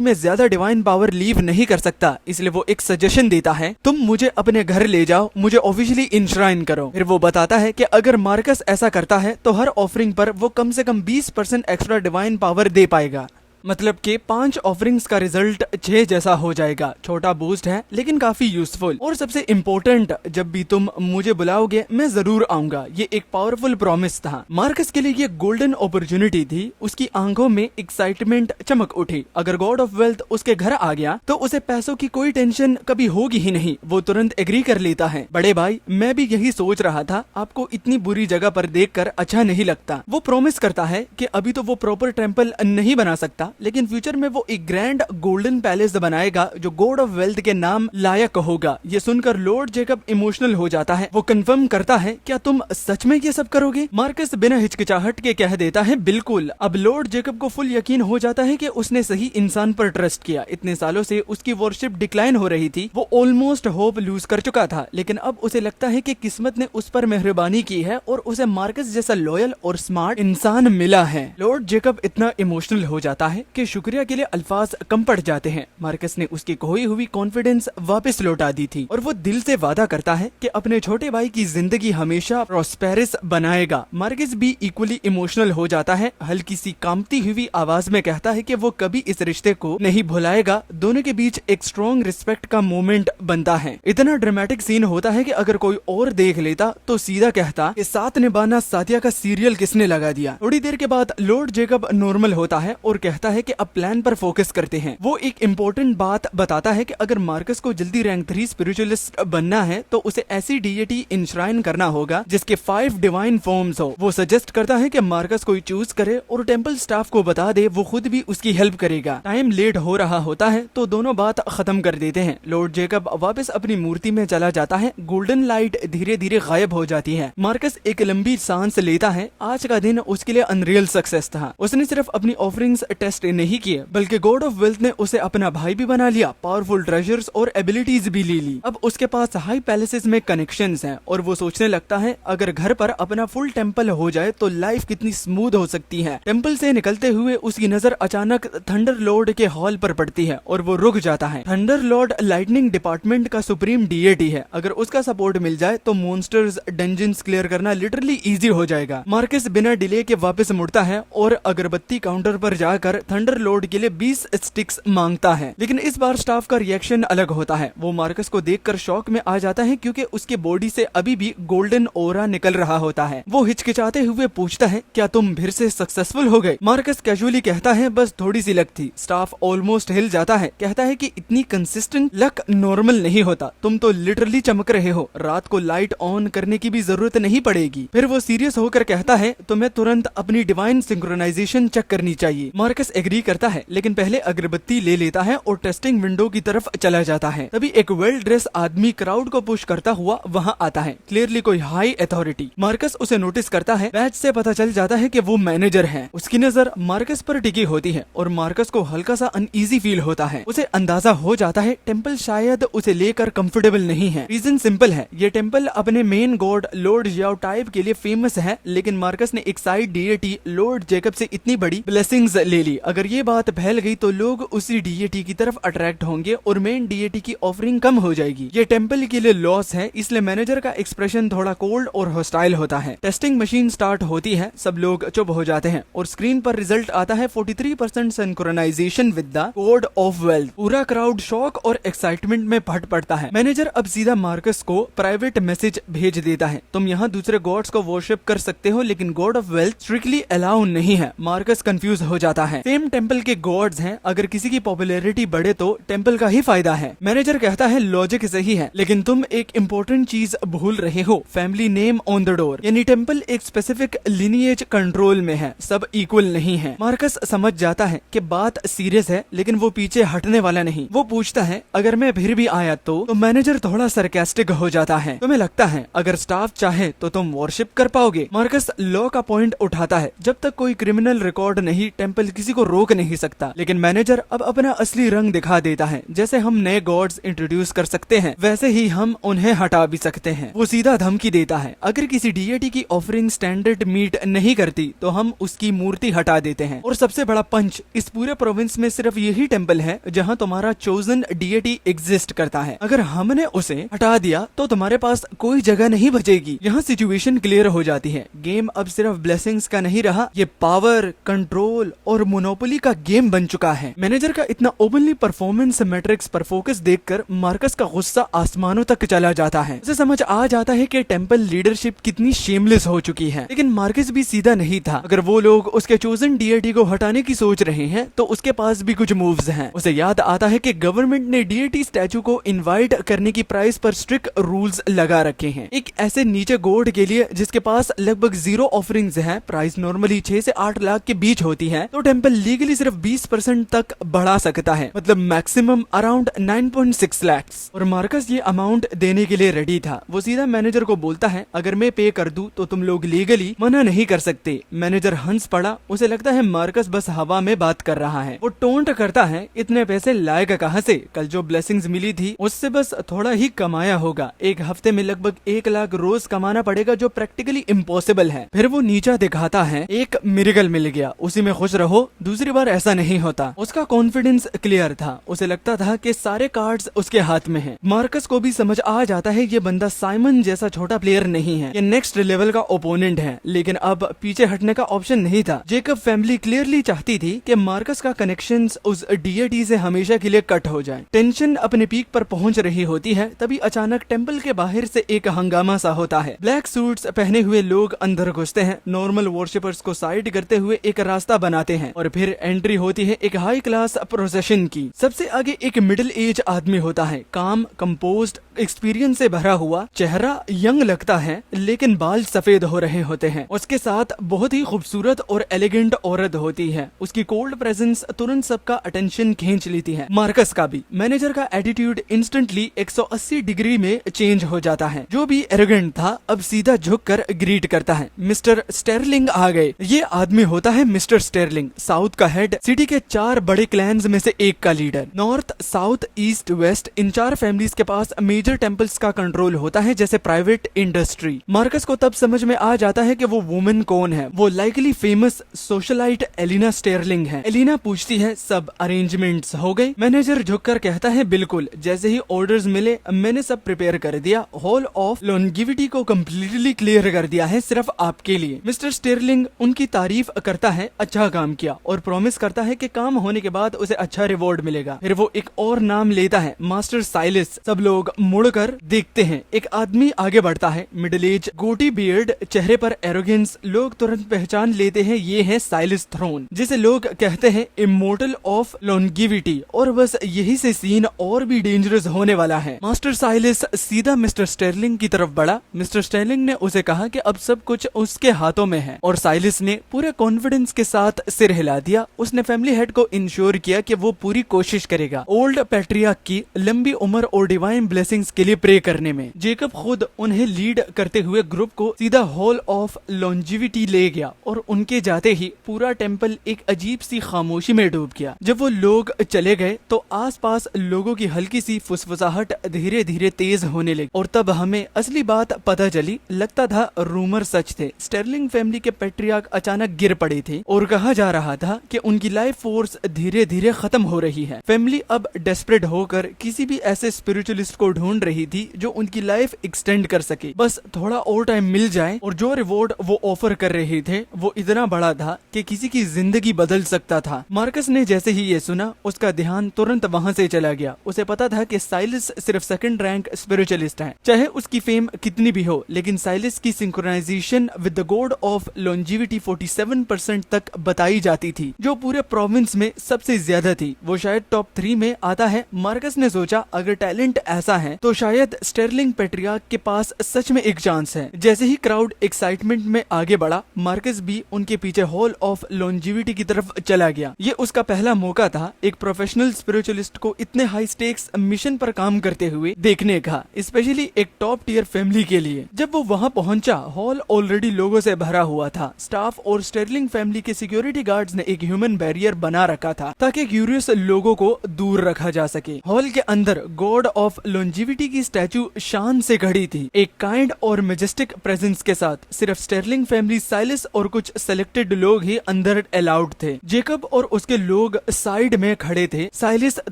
S1: में ज्यादा डिवाइन पावर लीव नहीं कर सकता। इसलिए वो एक सजेशन देता है, तुम मुझे अपने घर ले जाओ, मुझे ऑफिशियली इंश्राइन करो। फिर वो बताता है कि अगर मार्कस ऐसा करता है तो हर ऑफरिंग पर वो कम से कम 20% एक्स्ट्रा डिवाइन पावर दे पाएगा। मतलब कि 5 ऑफरिंग्स का रिजल्ट 6 जैसा हो जाएगा। छोटा बूस्ट है लेकिन काफी यूजफुल। और सबसे इम्पोर्टेंट, जब भी तुम मुझे बुलाओगे मैं जरूर आऊंगा। ये एक पावरफुल प्रॉमिस था। मार्कस के लिए ये गोल्डन अपॉर्चुनिटी थी। उसकी आंखों में एक्साइटमेंट चमक उठी। अगर गॉड ऑफ वेल्थ उसके घर आ गया तो उसे पैसों की कोई टेंशन कभी होगी ही नहीं। वो तुरंत एग्री कर लेता है। बड़े भाई, मैं भी यही सोच रहा था, आपको इतनी बुरी जगह पर देखकर अच्छा नहीं लगता। वो प्रॉमिस करता है कि अभी तो वो प्रॉपर टेम्पल नहीं बना सकता, लेकिन फ्यूचर में वो एक ग्रैंड गोल्डन पैलेस बनाएगा जो गॉड ऑफ वेल्थ के नाम लायक होगा। ये सुनकर लॉर्ड जेकब इमोशनल हो जाता है। वो कंफर्म करता है, क्या तुम सच में ये सब करोगे? मार्कस बिना हिचकिचाहट के कह देता है, बिल्कुल। अब लॉर्ड जेकब को फुल यकीन हो जाता है कि उसने सही इंसान पर ट्रस्ट किया। इतने सालों से उसकी वर्शिप डिक्लाइन हो रही थी। वो ऑलमोस्ट होप लूज कर चुका था, लेकिन अब उसे लगता है कि किस्मत ने उस पर मेहरबानी की है और उसे मार्कस जैसा लॉयल और स्मार्ट इंसान मिला है। लॉर्ड जेकब इतना इमोशनल हो जाता है कि शुक्रिया के लिए अल्फाज कम पड़ जाते हैं। मार्कस ने उसकी खोई हुई कॉन्फिडेंस वापस लौटा दी थी और वो दिल से वादा करता है कि अपने छोटे भाई की जिंदगी हमेशा प्रॉस्पेरस बनाएगा। मार्कस भी इक्वली इमोशनल हो जाता है। हल्की सी कांपती हुई आवाज में कहता है कि वो कभी इस रिश्ते को नहीं भुलाएगा। दोनों के बीच एक स्ट्रॉन्ग रिस्पेक्ट का मोमेंट बनता है। इतना ड्रामेटिक सीन होता है कि अगर कोई और देख लेता तो सीधा कहता कि साथ निभाना साथिया का सीरियल किसने लगा दिया। थोड़ी देर के बाद लॉर्ड जेकब नॉर्मल होता है और कहता है कि अब प्लान पर फोकस करते हैं। वो एक इम्पोर्टेंट बात बताता है कि अगर मार्कस को जल्दी रैंक 3 स्पिरिचुअलिस्ट बनना है तो उसे ऐसी डीएटी इंश्राइन करना होगा जिसके 5 डिवाइन फॉर्म्स हो। वो सजेस्ट करता है कि मार्कस को चूज करे और टेंपल स्टाफ को बता दे, वो खुद भी उसकी हेल्प करेगा। टाइम लेट हो रहा होता है तो दोनों बात खत्म कर देते हैं। लॉर्ड जेकब वापस अपनी मूर्ति में चला जाता है। गोल्डन लाइट धीरे धीरे गायब हो जाती है। मार्कस एक लंबी सांस लेता है। आज का दिन उसके लिए अनरियल सक्सेस था। उसने सिर्फ अपनी ऑफरिंग्स टेस्ट नहीं किए, बल्कि गॉड ऑफ वेल्थ ने उसे अपना भाई भी बना लिया। पावरफुल ट्रेजर्स और एबिलिटीज भी ले ली। अब उसके पास हाई पैलेसेस में कनेक्शंस हैं और वो सोचने लगता है, अगर घर पर अपना फुल टेंपल हो जाए तो लाइफ कितनी स्मूथ हो सकती है। टेंपल से निकलते हुए उसकी नजर अचानक थंडर लॉर्ड के हॉल पर पड़ती है और वो रुक जाता है। थंडर लॉर्ड लाइटनिंग डिपार्टमेंट का सुप्रीम डीएटी है। अगर उसका सपोर्ट मिल जाए तो मॉन्स्टर्स डंजन्स क्लियर करना लिटरली इजी हो जाएगा। मार्कस बिना डिले के वापस मुड़ता है और अगरबत्ती काउंटर पर जाकर थंडर लॉर्ड के लिए 20 स्टिक्स मांगता है। लेकिन इस बार स्टाफ का रिएक्शन अलग होता है। वो मार्कस को देखकर शॉक में आ जाता है क्योंकि उसके बॉडी से अभी भी गोल्डन ओरा निकल रहा होता है। वो हिचकिचाते हुए पूछता है, क्या तुम फिर से सक्सेसफुल हो गए? मार्कस कैजुअली कहता है, बस थोड़ी सी लक थी। स्टाफ ऑलमोस्ट हिल जाता है। कहता है कि इतनी कंसिस्टेंट लक नॉर्मल नहीं होता, तुम तो लिटरली चमक रहे हो। रात को लाइट ऑन करने की भी जरूरत नहीं पड़ेगी। फिर वो सीरियस होकर कहता है, तुम्हें तुरंत अपनी डिवाइन सिंक्रोनाइजेशन चेक करनी चाहिए। मार्कस एग्री करता है, लेकिन पहले अगरबत्ती ले लेता है और टेस्टिंग विंडो की तरफ चला जाता है। तभी एक वेल ड्रेस आदमी क्राउड को पुश करता हुआ वहां आता है। क्लियरली कोई हाई अथॉरिटी। मार्कस उसे नोटिस करता है। बैज से पता चल जाता है कि वो मैनेजर है। उसकी नजर मार्कस पर टिकी होती है और मार्कस को हल्का सा अनईजी फील होता है। उसे अंदाजा हो जाता है टेंपल शायद उसे लेकर कंफर्टेबल नहीं है। रीजन सिंपल है, ये टेंपल अपने main god lord Jiao type के लिए फेमस है, लेकिन मार्कस ने एक साइड डीएटी लॉर्ड जेकब से इतनी बड़ी ब्लेसिंग्स ले ली। अगर ये बात फैल गई तो लोग उसी डीएटी की तरफ अट्रैक्ट होंगे और मेन डीएटी की ऑफरिंग कम हो जाएगी। ये टेंपल के लिए लॉस है, इसलिए मैनेजर का एक्सप्रेशन थोड़ा कोल्ड और हॉस्टाइल होता है। टेस्टिंग मशीन स्टार्ट होती है। सब लोग चुप हो जाते हैं और स्क्रीन पर रिजल्ट आता है 43% synchronization with the god of wealth. पूरा क्राउड शॉक और एक्साइटमेंट में फट पड़ता है। मैनेजर अब सीधा मार्कस को प्राइवेट मैसेज भेज देता है, तुम यहाँ दूसरे गॉड्स को वर्शिप कर सकते हो, लेकिन God of wealth strictly allow नहीं है। मार्कस कंफ्यूज हो जाता है। सेम टेंपल के गॉड्स हैं, अगर किसी की पॉपुलैरिटी बढ़े तो टेंपल का ही फायदा है। मैनेजर कहता है, लॉजिक सही है, लेकिन तुम एक इम्पोर्टेंट चीज भूल रहे हो, family name on the door. यानी टेंपल एक स्पेसिफिक लिनिएज कंट्रोल में है, सब इक्वल नहीं है। मार्कस समझ जाता है कि बात सीरियस है, लेकिन वो पीछे हटने वाला नहीं। वो पूछता है, अगर मैं फिर भी आया तो मैनेजर थोड़ा सरकास्टिक हो जाता है। तुम्हें लगता है अगर स्टाफ चाहे तो तुम वर्शिप कर पाओगे? मार्कस लॉ का पॉइंट उठाता है, जब तक कोई क्रिमिनल रिकॉर्ड नहीं टेंपल किसी को रोक नहीं सकता। लेकिन मैनेजर अब अपना असली रंग दिखा देता है। जैसे हम नए गॉड्स इंट्रोड्यूस कर सकते हैं, वैसे ही हम उन्हें हटा भी सकते हैं। वो सीधा धमकी देता है, अगर किसी डीएटी की ऑफरिंग स्टैंडर्ड मीट नहीं करती तो हम उसकी मूर्ति हटा देते हैं। और सबसे बड़ा पंच, इस पूरे प्रोविंस में सिर्फ यही टेम्पल है जहाँ तुम्हारा चोजन डीएटी एग्जिस्ट करता है। अगर हमने उसे हटा दिया तो तुम्हारे पास कोई जगह नहीं बचेगी। यहाँ सिचुएशन क्लियर हो जाती है। गेम अब सिर्फ ब्लेसिंग्स का नहीं रहा, ये पावर, कंट्रोल और मोनोपोली का गेम बन चुका है। मैनेजर का इतना ओपनली परफॉर्मेंस मैट्रिक्स पर फोकस देखकर मार्कस का गुस्सा आसमानों तक चला जाता है। उसे समझ आ जाता है कि टेम्पल लीडरशिप कितनी शेमलेस हो चुकी है। लेकिन मार्कस भी सीधा नहीं था। अगर वो लोग उसके चोजन डीएटी को हटाने की सोच रहे हैं तो उसके पास भी कुछ मूव्स हैं। उसे याद आता है कि गवर्नमेंट ने डीएटी स्टैचू को इनवाइट करने की प्राइस पर स्ट्रिक्ट रूल्स लगा रखे हैं। एक ऐसे नीचे गॉड के लिए जिसके पास लगभग 0 ऑफरिंग्स हैं, प्राइस नॉर्मली 6 से 8 लाख के बीच होती है, तो टेम्पल लीगली सिर्फ 20% तक बढ़ा सकता है, मतलब मैक्सिमम अराउंड 9.6 लाख। और मार्कस ये अमाउंट देने के लिए रेडी था। वो सीधा मैनेजर को बोलता है, अगर मैं पे कर दूं तो तुम लोग लीगली मना नहीं कर सकते। मैनेजर हंस पड़ा। उसे लगता है मार्कस बस हवा में बात कर रहा है। वो टोंट करता है, इतने पैसे लाएगा कहाँ से? कल जो ब्लेसिंग्स मिली थी उससे बस थोड़ा ही कमाया होगा। एक हफ्ते में लगभग 1 लाख रोज कमाना पड़ेगा, जो प्रैक्टिकली इम्पॉसिबल है। फिर वो नीचा दिखाता है, एक मिरेकल मिल गया, उसी में खुश रहो, दूसरी बार ऐसा नहीं होता। उसका कॉन्फिडेंस क्लियर था। उसे लगता था कि सारे कार्ड्स उसके हाथ में हैं। मार्कस को भी समझ आ जाता है ये बंदा साइमन जैसा छोटा प्लेयर नहीं है, ये नेक्स्ट लेवल का ओपोनेंट है। लेकिन अब पीछे हटने का ऑप्शन नहीं था। जेकब फैमिली क्लियरली चाहती थी कि मार्कस का कनेक्शंस उस डीएटी से हमेशा के लिए कट हो जाए। टेंशन अपने पीक पर पहुंच रही होती है, तभी अचानक टेम्पल के बाहर से एक हंगामा सा होता है। ब्लैक सूट्स पहने हुए लोग अंदर घुसते हैं, नॉर्मल वर्शिपर्स को साइड करते हुए एक रास्ता बनाते हैं और फिर एंट्री होती है एक हाई क्लास प्रोसेशन की। सबसे आगे एक मिडिल एज आदमी होता है, काम, कंपोज्ड, एक्सपीरियंस से भरा हुआ। चेहरा यंग लगता है लेकिन बाल सफेद हो रहे होते हैं। उसके साथ बहुत ही खूबसूरत और एलिगेंट औरत होती है। उसकी कोल्ड प्रेजेंस तुरंत सबका अटेंशन खींच लेती है, मार्कस का भी। मैनेजर का एटीट्यूड इंस्टेंटली 180 डिग्री में चेंज हो जाता है। जो भी एरोगेंट था अब सीधा झुककर ग्रीट करता है, मिस्टर स्टेरलिंग आ गए। ये आदमी होता है मिस्टर स्टेरलिंग, साउथ का हेड, सिटी के 4 बड़े क्लैंस में से एक का leader. North, south, east, west, इन 4 फैमिलीज के पास मेजर टेम्पल्स का कंट्रोल होता है, जैसे प्राइवेट इंडस्ट्री। मार्कस को तब समझ में आ जाता है कि वो वुमन कौन है। वो लाइकली फेमस सोशलाइट एलिना स्टेरलिंग है। एलिना पूछती है, सब अरेंजमेंट्स हो गए? मैनेजर झुककर कहता है, बिल्कुल, जैसे ही ऑर्डर्स मिले मैंने सब प्रिपेयर कर दिया। हॉल ऑफ लॉन्गिविटी को कम्प्लीटली क्लियर कर दिया है, सिर्फ आपके लिए। मिस्टर स्टेरलिंग उनकी तारीफ करता है, अच्छा काम किया, और प्रॉमिस करता है कि काम होने के बाद उसे अच्छा रिवॉर्ड मिलेगा। फिर वो एक और नाम लेता है, मास्टर साइलिस। सब लोग मुड़कर देखते हैं। एक आदमी आगे बढ़ता है, मिडिल एज, गोटी बियर्ड, चेहरे पर एरोगेंस। लोग तुरंत पहचान लेते हैं ये है साइलिस थ्रोन, जिसे लोग कहते हैं इमोर्टल ऑफ लॉन्गिविटी। और बस यही से सीन और भी डेंजरस होने वाला है। मास्टर साइलिस सीधा मिस्टर स्टेरलिंग की तरफ बढ़ा। मिस्टर स्टेरलिंग ने उसे कहा कि अब सब कुछ उसके हाथों में है, और साइलिस ने पूरे कॉन्फिडेंस के साथ सिर हिला दिया। उसने फैमिली हेड को इंश्योर किया कि वो पूरी कोशिश करेगा ओल्ड पैट्रियार्क की लंबी उम्र और डिवाइन ब्लेसिंग्स के लिए प्रे करने में। जेकब खुद उन्हें लीड करते हुए ग्रुप को सीधा हॉल ऑफ लॉन्जिविटी ले गया, और उनके जाते ही पूरा टेम्पल एक अजीब सी खामोशी में डूब गया। जब वो लोग चले गए तो आसपास लोगों की हल्की सी फुसफुसाहट धीरे धीरे तेज होने लगी, और तब हमें असली बात पता चली। लगता था रूमर सच थे। स्टेरलिंग फैमिली के पैट्रियार्क अचानक गिर पड़े थे, और कहा जा रहा था कि उनकी लाइफ फोर्स धीरे धीरे खत्म हो रही है। फैमिली अब डेस्परेट होकर किसी भी ऐसे स्पिरिचुअलिस्ट को ढूंढ रही थी जो उनकी लाइफ एक्सटेंड कर सके। बस थोड़ा और टाइम मिल जाए। और जो रिवॉर्ड वो ऑफर कर रहे थे वो इतना बड़ा था कि किसी की जिंदगी बदल सकता था। मार्कस ने जैसे ही ये सुना उसका ध्यान तुरंत वहाँ से चला गया। उसे पता था कि साइलिस सिर्फ सेकंड रैंक स्पिरिचुअलिस्ट है, चाहे उसकी फेम कितनी भी हो। लेकिन साइलिस की synchronization with the god of longevity 47% तक बताई जाती थी, जो पूरे प्रोविंस में सबसे ज्यादा थी। वो शायद टॉप 3 में आता है। मार्कस ने सोचा, अगर टैलेंट ऐसा है तो शायद स्टेरलिंग पैट्रियार्क के पास सच में एक चांस है। जैसे ही क्राउड एक्साइटमेंट में आगे बढ़ा, मार्कस भी उनके पीछे हॉल ऑफ लॉन्जिविटी की तरफ चला गया। ये उसका पहला मौका था एक प्रोफेशनल स्पिरिचुअलिस्ट को इतने हाई स्टेक्स मिशन पर काम करते हुए देखने का, स्पेशली एक टॉप टियर फैमिली के लिए। जब वो वहाँ पहुंचा, हॉल ऑलरेडी लोगों से भरा हुआ था। स्टाफ और स्टेरलिंग फैमिली के सिक्योरिटी गार्ड्स ने एक ह्यूमन बैरियर बना रखा था ताकि क्यूरियस लोगों को दूर रखा जा सके। हॉल के अंदर गॉड ऑफ लॉन्जिविटी की स्टैचू शान से खड़ी थी, एक काइंड और मेजेस्टिक प्रेजेंस के साथ। सिर्फ स्टेर्लिंग फैमिली, साइलिस और कुछ सेलेक्टेड लोग ही अंदर अलाउड थे। जेकब और उसके लोग साइड में खड़े थे। साइलिस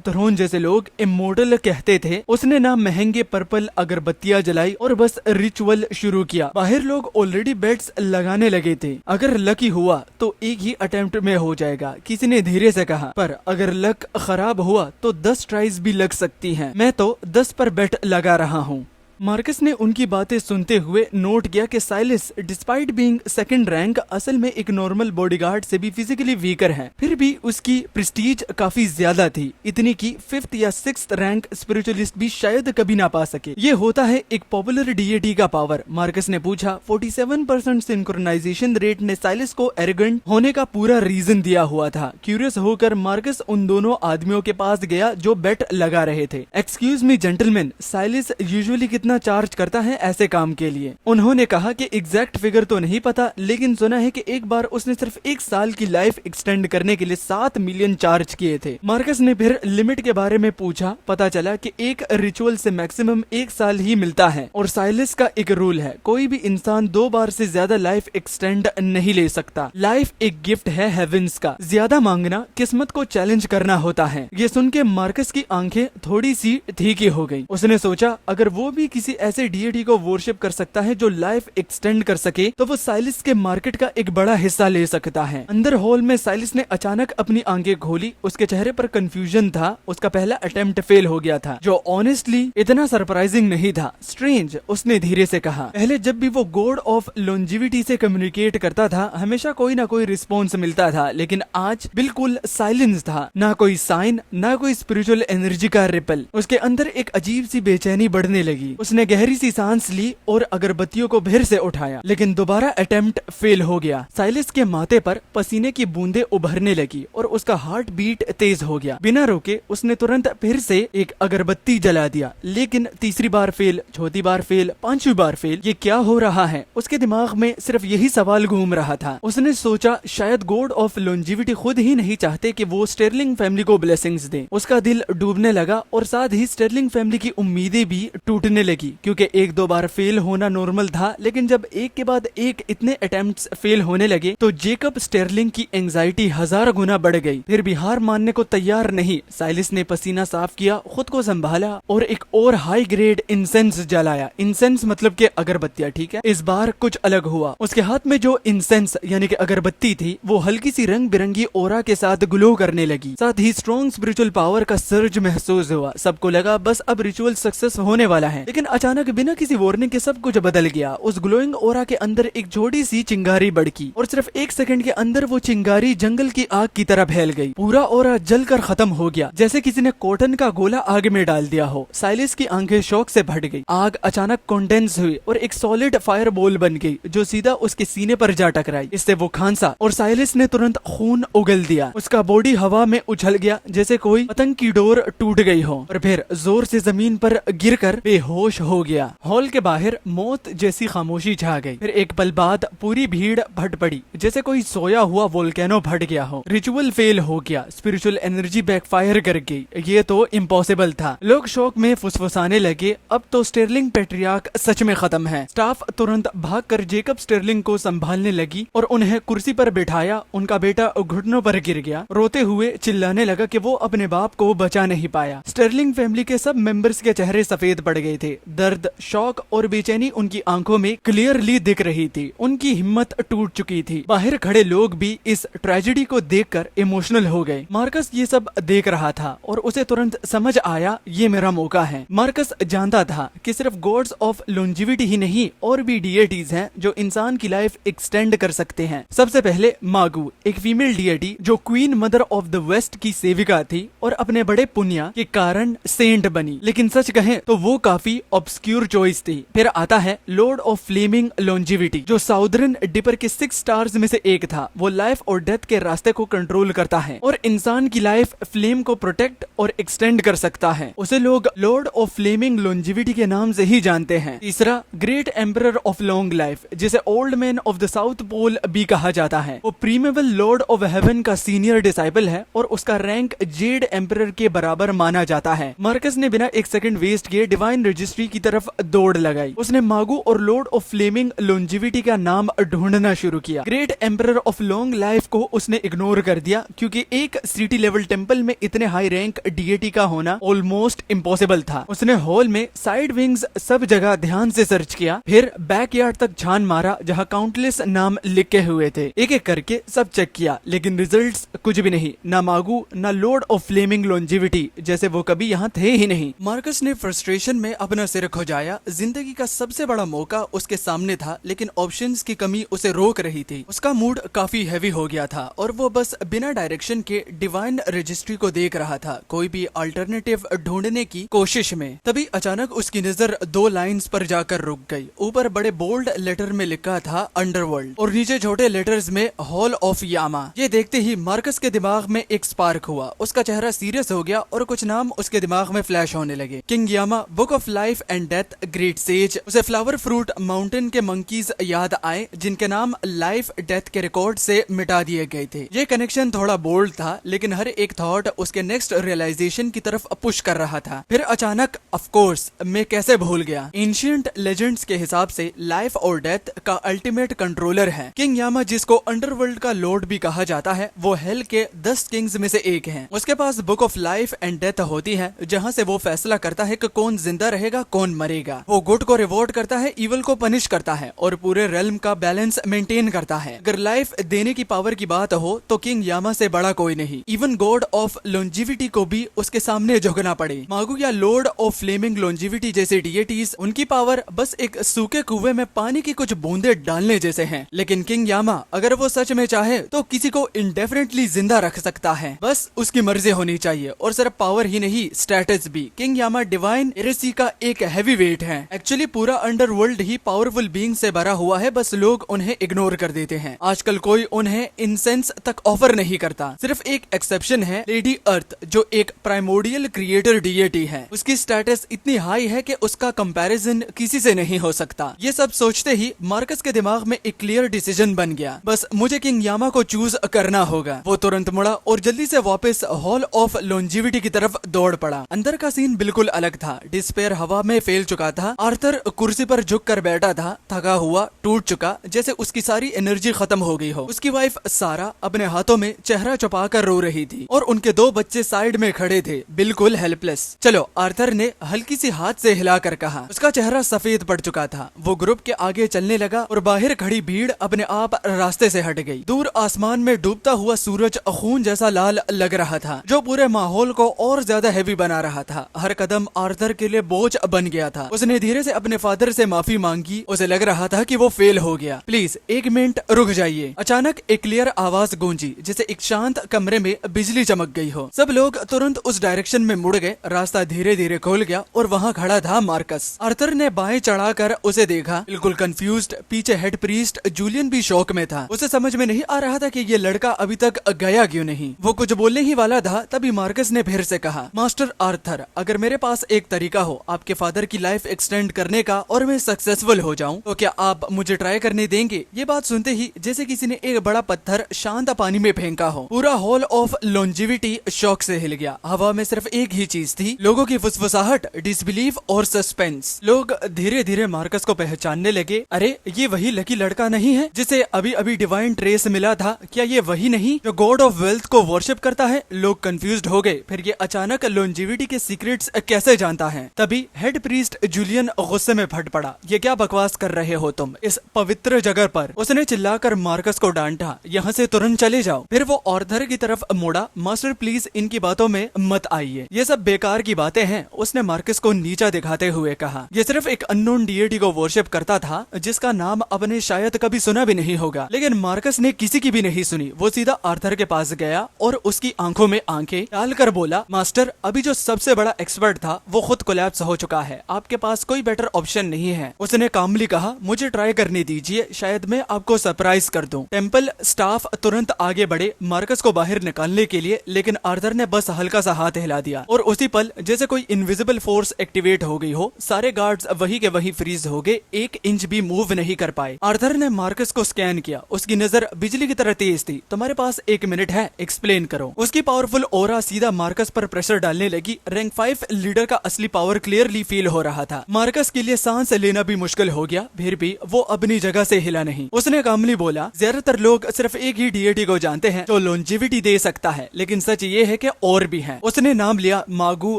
S1: थ्रोन जैसे लोग इमोर्टल कहते थे। उसने ना महंगे पर्पल अगरबत्तियां जलाई और बस रिचुअल शुरू किया। बाहर लोग ऑलरेडी बेट्स लगाने लगे थे। अगर लकी हुआ तो एक ही अटेम्प्ट में हो जाएगा, किसी ने धीरे से कहा, पर अगर लक खराब हुआ तो 10 ट्राइज भी लग सकती हैं। मैं तो 10 पर बेट लगा रहा हूँ। मार्कस ने उनकी बातें सुनते हुए नोट किया कि साइलिस डिस्पाइट बीइंग सेकंड रैंक असल में एक नॉर्मल बॉडीगार्ड से भी फिजिकली वीकर है। फिर भी उसकी प्रेस्टीज काफी ज्यादा थी, इतनी की 5th या 6th रैंक स्पिरिचुअलिस्ट भी शायद कभी ना पा सके। ये होता है एक पॉपुलर डीएटी का पावर। मार्कस ने पूछा। 47% सिंक्रोनाइजेशन रेट ने साइलिस को एरोगेंट होने का पूरा रीजन दिया हुआ था। क्यूरियस होकर मार्कस उन दोनों आदमियों के पास गया जो बेट लगा रहे थे। एक्सक्यूज मी जेंटलमैन, साइलिस यूजुअली कितना चार्ज करता है ऐसे काम के लिए? उन्होंने कहा कि एग्जैक्ट फिगर तो नहीं पता, लेकिन सुना है कि एक बार उसने सिर्फ 1 साल की लाइफ एक्सटेंड करने के लिए 7 मिलियन चार्ज किए थे। मार्कस ने फिर लिमिट के बारे में पूछा। पता चला कि एक रिचुअल से मैक्सिमम 1 साल ही मिलता है और साइलिस का एक रूल है, कोई भी इंसान 2 बार से ज्यादा लाइफ एक्सटेंड नहीं ले सकता। लाइफ एक गिफ्ट है हेवेंस का, ज्यादा मांगना किस्मत को चैलेंज करना होता है। ये सुन के मार्कस की आंखें थोड़ी सी ठीकी हो गई। उसने सोचा अगर वो भी किसी ऐसे डीएटी को वर्शिप कर सकता है जो लाइफ एक्सटेंड कर सके तो वो साइलिस के मार्केट का एक बड़ा हिस्सा ले सकता है। अंदर हॉल में साइलिस ने अचानक अपनी आंखें खोली। उसके चेहरे पर कंफ्यूजन था। उसका पहला अटेम्प्ट फेल हो गया था, जो ऑनेस्टली इतना सरप्राइजिंग नहीं था। स्ट्रेंज, उसने धीरे से कहा। पहले जब भी वो गॉड ऑफ लॉन्जिविटी से कम्युनिकेट करता था हमेशा कोई ना कोई रिस्पॉन्स मिलता था, लेकिन आज बिल्कुल साइलेंस था। ना कोई साइन, ना कोई स्पिरिचुअल एनर्जी का रिपल। उसके अंदर एक अजीब सी बेचैनी बढ़ने लगी। उसने गहरी सी सांस ली और अगरबत्तियों को फिर से उठाया, लेकिन दोबारा अटेम्प्ट फेल हो गया। साइलिस के माथे पर पसीने की बूंदें उभरने लगी और उसका हार्ट बीट तेज हो गया। बिना रोके उसने तुरंत फिर से एक अगरबत्ती जला दिया, लेकिन तीसरी बार फेल, चौथी बार फेल, 5वीं बार फेल। ये क्या हो रहा है? उसके दिमाग में सिर्फ यही सवाल घूम रहा था। उसने सोचा शायद गॉड ऑफ लॉन्जिविटी खुद ही नहीं चाहते कि वो स्टेर्लिंग फैमिली को ब्लेसिंग्स दे। उसका दिल डूबने लगा और साथ ही स्टेर्लिंग फैमिली की उम्मीदें भी टूटने लगी, क्योंकि 1-2 बार फेल होना नॉर्मल था। लेकिन जब एक के बाद एक इतने अटेम्प्ट्स फेल होने लगे तो जेकब स्टेर्लिंग की एंजाइटी 1000 गुना बढ़ गई। फिर भी हार मानने को तैयार नहीं, साइलिस ने पसीना साफ किया, खुद को संभाला और एक और हाई ग्रेड इंसेंस जलाया। इंसेंस मतलब के अगरबत्तियां, ठीक है। इस बार कुछ अलग हुआ। उसके हाथ में जो इंसेंस यानी कि अगरबत्ती थी वो हल्की सी रंग बिरंगी ओरा के साथ ग्लो करने लगी। साथ ही स्ट्रॉन्ग स्पिरिचुअल पावर का सर्ज महसूस हुआ। सबको लगा बस अब रिचुअल सक्सेस होने वाला है, लेकिन अचानक बिना किसी वार्निंग के सब कुछ बदल गया। उस ग्लोइंग ओरा के अंदर एक छोटी सी चिंगारी भड़की और सिर्फ 1 सेकंड के अंदर वो चिंगारी जंगल की आग की तरह फैल गई। पूरा ओरा जलकर खत्म हो गया, जैसे किसी ने कॉटन का गोला आग में डाल दिया हो। साइलिस की आंखें शौक से फट गई। आग अचानक कंडेंस हुई और एक सॉलिड फायर बॉल बन गई जो सीधा उसके सीने पर जा टकराई। इससे वो खांसा और साइलिस ने तुरंत खून उगल दिया। उसका बॉडी हवा में उछल गया जैसे कोई पतंग की डोर टूट गई हो और फिर जोर से जमीन पर गिरकर बेहोश हो गया। हॉल के बाहर मौत जैसी खामोशी छा गई। फिर एक पल बाद पूरी भीड़ फट पड़ी जैसे कोई सोया हुआ वोल्केनो फट गया हो। रिचुअल फेल हो गया, स्पिरिचुअल एनर्जी बैकफायर कर गई। ये तो इम्पॉसिबल था। लोग शौक में फुसफुसाने लगे, अब तो स्टेर्लिंग पैट्रियार्क सच में खत्म है। स्टाफ तुरंत भागकर जेकब स्टेर्लिंग को संभालने लगी और उन्हें कुर्सी पर बिठाया। उनका बेटा घुटनों पर गिर गया, रोते हुए चिल्लाने लगा कि वो अपने बाप को बचा नहीं पाया। स्टेर्लिंग फैमिली के सब मेंबर्स के चेहरे सफेद पड़ गए थे। दर्द, शौक और बेचैनी उनकी आंखों में क्लियरली दिख रही थी। उनकी हिम्मत टूट चुकी थी। बाहर खड़े लोग भी इस ट्रेजेडी को देखकर इमोशनल हो गए। मार्कस ये सब देख रहा था और उसे तुरंत समझ आया ये मेरा मौका है। मार्कस जानता था कि सिर्फ गॉड्स ऑफ लॉन्जिविटी ही नहीं और भी डीएटीज हैं जो इंसान की लाइफ एक्सटेंड कर सकते हैं। सबसे पहले मागू, एक फीमेल डीएटी जो queen mother of the west की सेविका थी और अपने बड़े पुण्य के कारण सेंट बनी। लेकिन सच कहें तो वो काफी ऑब्सक्यूर चॉइस थी। फिर आता है लॉर्ड ऑफ फ्लेमिंग लॉन्जिविटी, जो साउदर्न डिपर के 6 स्टार्स में से एक था। वो लाइफ और डेथ के रास्ते को कंट्रोल करता है और इंसान की लाइफ फ्लेम को प्रोटेक्ट और एक्सटेंड कर सकता है। उसे लोग लॉर्ड ऑफ फ्लेमिंग लॉन्जिविटी के नाम से ही जानते हैं। तीसरा, great emperor of long life, जिसे old man of the south pole भी कहा जाता है। वो प्रीमेबल लॉर्ड ऑफ हेवन का सीनियर डिसाइपल है और उसका रैंक जेड एम्परर के बराबर माना जाता है। मार्कस ने बिना एक सेकंड वेस्ट किए डिवाइन रजिस्ट्री की तरफ दौड़ लगाई। उसने मागू और लॉर्ड ऑफ फ्लेमिंग लॉन्जिविटी का नाम ढूंढना शुरू किया। Great emperor of long life को उसने इग्नोर कर दिया क्योंकि एक सिटी लेवल टेंपल में इतने हाई रैंक डीएटी का होना ऑलमोस्ट इम्पॉसिबल था। उसने हॉल में, साइड विंग्स, सब जगह ध्यान से सर्च किया, फिर बैकयार्ड तक छान मारा जहाँ काउंटलेस नाम लिखे हुए थे। एक एक करके सब चेक किया, लेकिन रिजल्ट्स कुछ भी नहीं। ना मागू, ना लॉर्ड ऑफ फ्लेमिंग लॉन्जिविटी, जैसे वो कभी यहाँ थे ही नहीं। मार्कस ने फ्रस्ट्रेशन में अपना सिर खुजाया। जिंदगी का सबसे बड़ा मौका उसके सामने था, लेकिन ऑप्शंस की कमी उसे रोक रही थी। उसका मूड काफी हैवी हो गया था और वो बस बिना डायरेक्शन के डिवाइन रजिस्ट्री को देख रहा था, कोई भी अल्टरनेटिव ढूंढने की कोशिश में। तभी अचानक उसकी नजर 2 लाइंस पर जाकर रुक गई। ऊपर बड़े बोल्ड लेटर में लिखा था अंडरवर्ल्ड और नीचे छोटे लेटर्स में हॉल ऑफ यामा। ये देखते ही मार्कस के दिमाग में एक स्पार्क हुआ। उसका चेहरा सीरियस हो गया और कुछ नाम उसके दिमाग में फ्लैश होने लगे। King Yama, book of life and death, great sage. उसे फ्लावर फ्रूट माउंटेन के मंकीज याद आए जिनके नाम लाइफ डेथ के रिकॉर्ड से मिटा दिए गए थे। ये कनेक्शन थोड़ा बोल्ड था, लेकिन हर एक थॉट उसके नेक्स्ट रियलाइजेशन की तरफ पुश कर रहा था। फिर अचानक, ऑफ कोर्स, मैं कैसे भूल गया, एंशिएंट लेजेंड्स के हिसाब से लाइफ और डेथ का अल्टीमेट कंट्रोलर है। किंग यामा, जिसको अंडरवर्ल्ड का लॉर्ड भी कहा जाता है, वो हेल के 10 किंग्स में से एक है। उसके पास book of life and death होती है, जहाँ से वो फैसला करता है कि कौन जिंदा रहेगा, कौन मरेगा। वो गुड को रिवॉर्ड करता है, इवल को पनिश करता है और पूरे रेल्म का बैलेंस मेंटेन करता है। अगर लाइफ देने की पावर की बात हो तो किंग यामा से बड़ा कोई नहीं। इवन गॉड ऑफ लॉन्जिविटी को भी उसके सामने झुकना पड़े। मागू या लॉर्ड ऑफ फ्लेमिंग लॉन्जिविटी जैसे डीएटीज, उनकी पावर बस एक सूखे कुएं में पानी की कुछ बूंदे डालने जैसे हैं। लेकिन किंग यामा, अगर वो सच में चाहे तो किसी को इंडेफिनेटली जिंदा रख सकता है। बस उसकी मर्जी होनी चाहिए, और सिर्फ पावर ही नहीं, स्टेटस भी। किंग यामा डिवाइन इरेसी का एक हैवी वेट है। एक्चुअली पूरा अंडरवर्ल्ड ही पावरफुल बीइंग से भरा हुआ है, बस लोग उन्हें इग्नोर कर देते हैं। आजकल कोई उन्हें इंसेंस तक ऑफर नहीं करता। सिर्फ एक एक्सेप्शन है, लेडी अर्थ, जो एक प्राइमोर्डियल क्रिएटर डीएटी है। उसकी स्टेटस इतनी हाई है कि उसका कंपैरिजन किसी से नहीं हो सकता। ये सब सोचते ही मार्कस के दिमाग में एक क्लियर डिसीजन बन गया, बस मुझे किंग यामा को चूज करना होगा। वो तुरंत मुड़ा और जल्दी से वापस हॉल ऑफ लॉन्जिविटी की तरफ दौड़ पड़ा। अंदर का सीन बिल्कुल अलग था। डिस्पेयर हवा में फैल चुका था। आर्थर कुर्सी पर झुक कर बैठा था, थका हुआ, टूट चुका, जैसे उसकी सारी एनर्जी खत्म हो गई हो। उसकी वाइफ सारा अपने हाथों में चेहरा छुपा कर रो रही थी और उनके 2 बच्चे साइड में खड़े थे, बिल्कुल हेल्पलेस। चलो, आर्थर ने हल्की सी हाथ से हिलाकर कहा। उसका चेहरा सफेद पड़ चुका था। वो ग्रुप के आगे चलने लगा और बाहर खड़ी भीड़ अपने आप रास्ते से हट गई। दूर आसमान में डूबता हुआ सूरज खून जैसा लाल लग रहा था, जो पूरे माहौल को और ज्यादा हैवी बना रहा था। हर कदम आर्थर के लिए बोझ बन गया था। उसने धीरे से अपने फादर से माफी मांगी। उसे लग रहा था कि वो फेल हो गया। प्लीज 1 मिनट रुक जाइए। अचानक एक क्लियर आवाज गूंजी, जैसे एक शांत कमरे में बिजली चमक गई हो। सब लोग तुरंत उस डायरेक्शन में मुड़ गए। रास्ता धीरे धीरे खुल गया और वहाँ खड़ा था मार्कस। आर्थर ने बाएं चढ़ाकर उसे देखा, बिल्कुल कंफ्यूज्ड। पीछे हेड प्रीस्ट जूलियन भी शौक में था। उसे समझ में नहीं आ रहा था कि ये लड़का अभी तक गया क्यों नहीं। वो कुछ बोलने ही वाला था, तभी मार्कस ने फिर से कहा, मास्टर आर्थर, अगर मेरे पास एक तरीका हो आपके फादर की लाइफ एक्सटेंड करने का और मैं सक्सेसफुल हो जाऊं, तो क्या आप मुझे ट्राई करने देंगे? ये बात सुनते ही जैसे किसी ने एक बड़ा पत्थर शांत पानी में फेंका हो। पूरा हॉल ऑफ लॉन्जिविटी शॉक से हिल गया। हवा में सिर्फ एक ही चीज थी, लोगों की फुसफुसाहट, डिसबिलीफ और सस्पेंस। लोग धीरे धीरे मार्कस को पहचानने लगे। अरे, ये वही लकी लड़का नहीं है जिसे अभी अभी डिवाइन ट्रेस मिला था? क्या ये वही नहीं जो गॉड ऑफ वेल्थ को वर्शिप करता है? लोग कंफ्यूज्ड हो गए। फिर ये अचानक लॉन्जिविटी के सीक्रेट्स कैसे जानता है? तभी हेड प्रीस्ट जूलियन गुस्से में फट पड़ा। ये क्या बकवास कर रहे हो तुम इस पवित्र जगह पर? उसने चिल्लाकर मार्कस को डांटा, यहाँ से तुरंत चले जाओ। फिर वो आर्थर की तरफ मुड़ा। मास्टर प्लीज इनकी बातों में मत आइए, ये सब बेकार की बातें हैं। उसने मार्कस को नीचा दिखाते हुए कहा। ये सिर्फ एक अननोन डीएटी को वर्शिप करता था, जिसका नाम आपने शायद कभी सुना भी नहीं होगा। लेकिन मार्कस ने किसी की भी नहीं सुनी। वो सीधा आर्थर के पास गया और उसकी आंखों में आंखें डालकर बोला, मास्टर, अभी जो सबसे बड़ा एक्सपर्ट था वो खुद कोलैप्स हो चुका चुका है, आपके पास कोई बेटर ऑप्शन नहीं है। उसने कामली कहा, मुझे ट्राई करने दीजिए, शायद मैं आपको सरप्राइज कर दूं। टेम्पल स्टाफ तुरंत आगे बढ़े मार्कस को बाहर निकालने के लिए, लेकिन आर्थर ने बस हल्का सा हाथ हिला दिया और उसी पल जैसे कोई इनविजिबल फोर्स एक्टिवेट हो गई हो, सारे गार्ड्स वही के वही फ्रीज हो गए, 1 इंच भी मूव नहीं कर पाए। आर्थर ने मार्कस को स्कैन किया, उसकी नजर बिजली की तरह तेज थी। तुम्हारे पास 1 मिनट है, एक्सप्लेन करो। उसकी पावरफुल ऑरा सीधा मार्कस पर प्रेशर डालने लगी। रैंक 5 लीडर का असली पावर क्लियरली फील हो रहा था। मार्कस के लिए सांस लेना भी मुश्किल हो गया, फिर भी वो अपनी जगह से हिला नहीं। उसने कामली बोला, ज्यादातर लोग सिर्फ एक ही डीएटी को जानते हैं जो लॉन्जेविटी दे सकता है, लेकिन सच ये है कि और भी हैं। उसने नाम लिया Magu,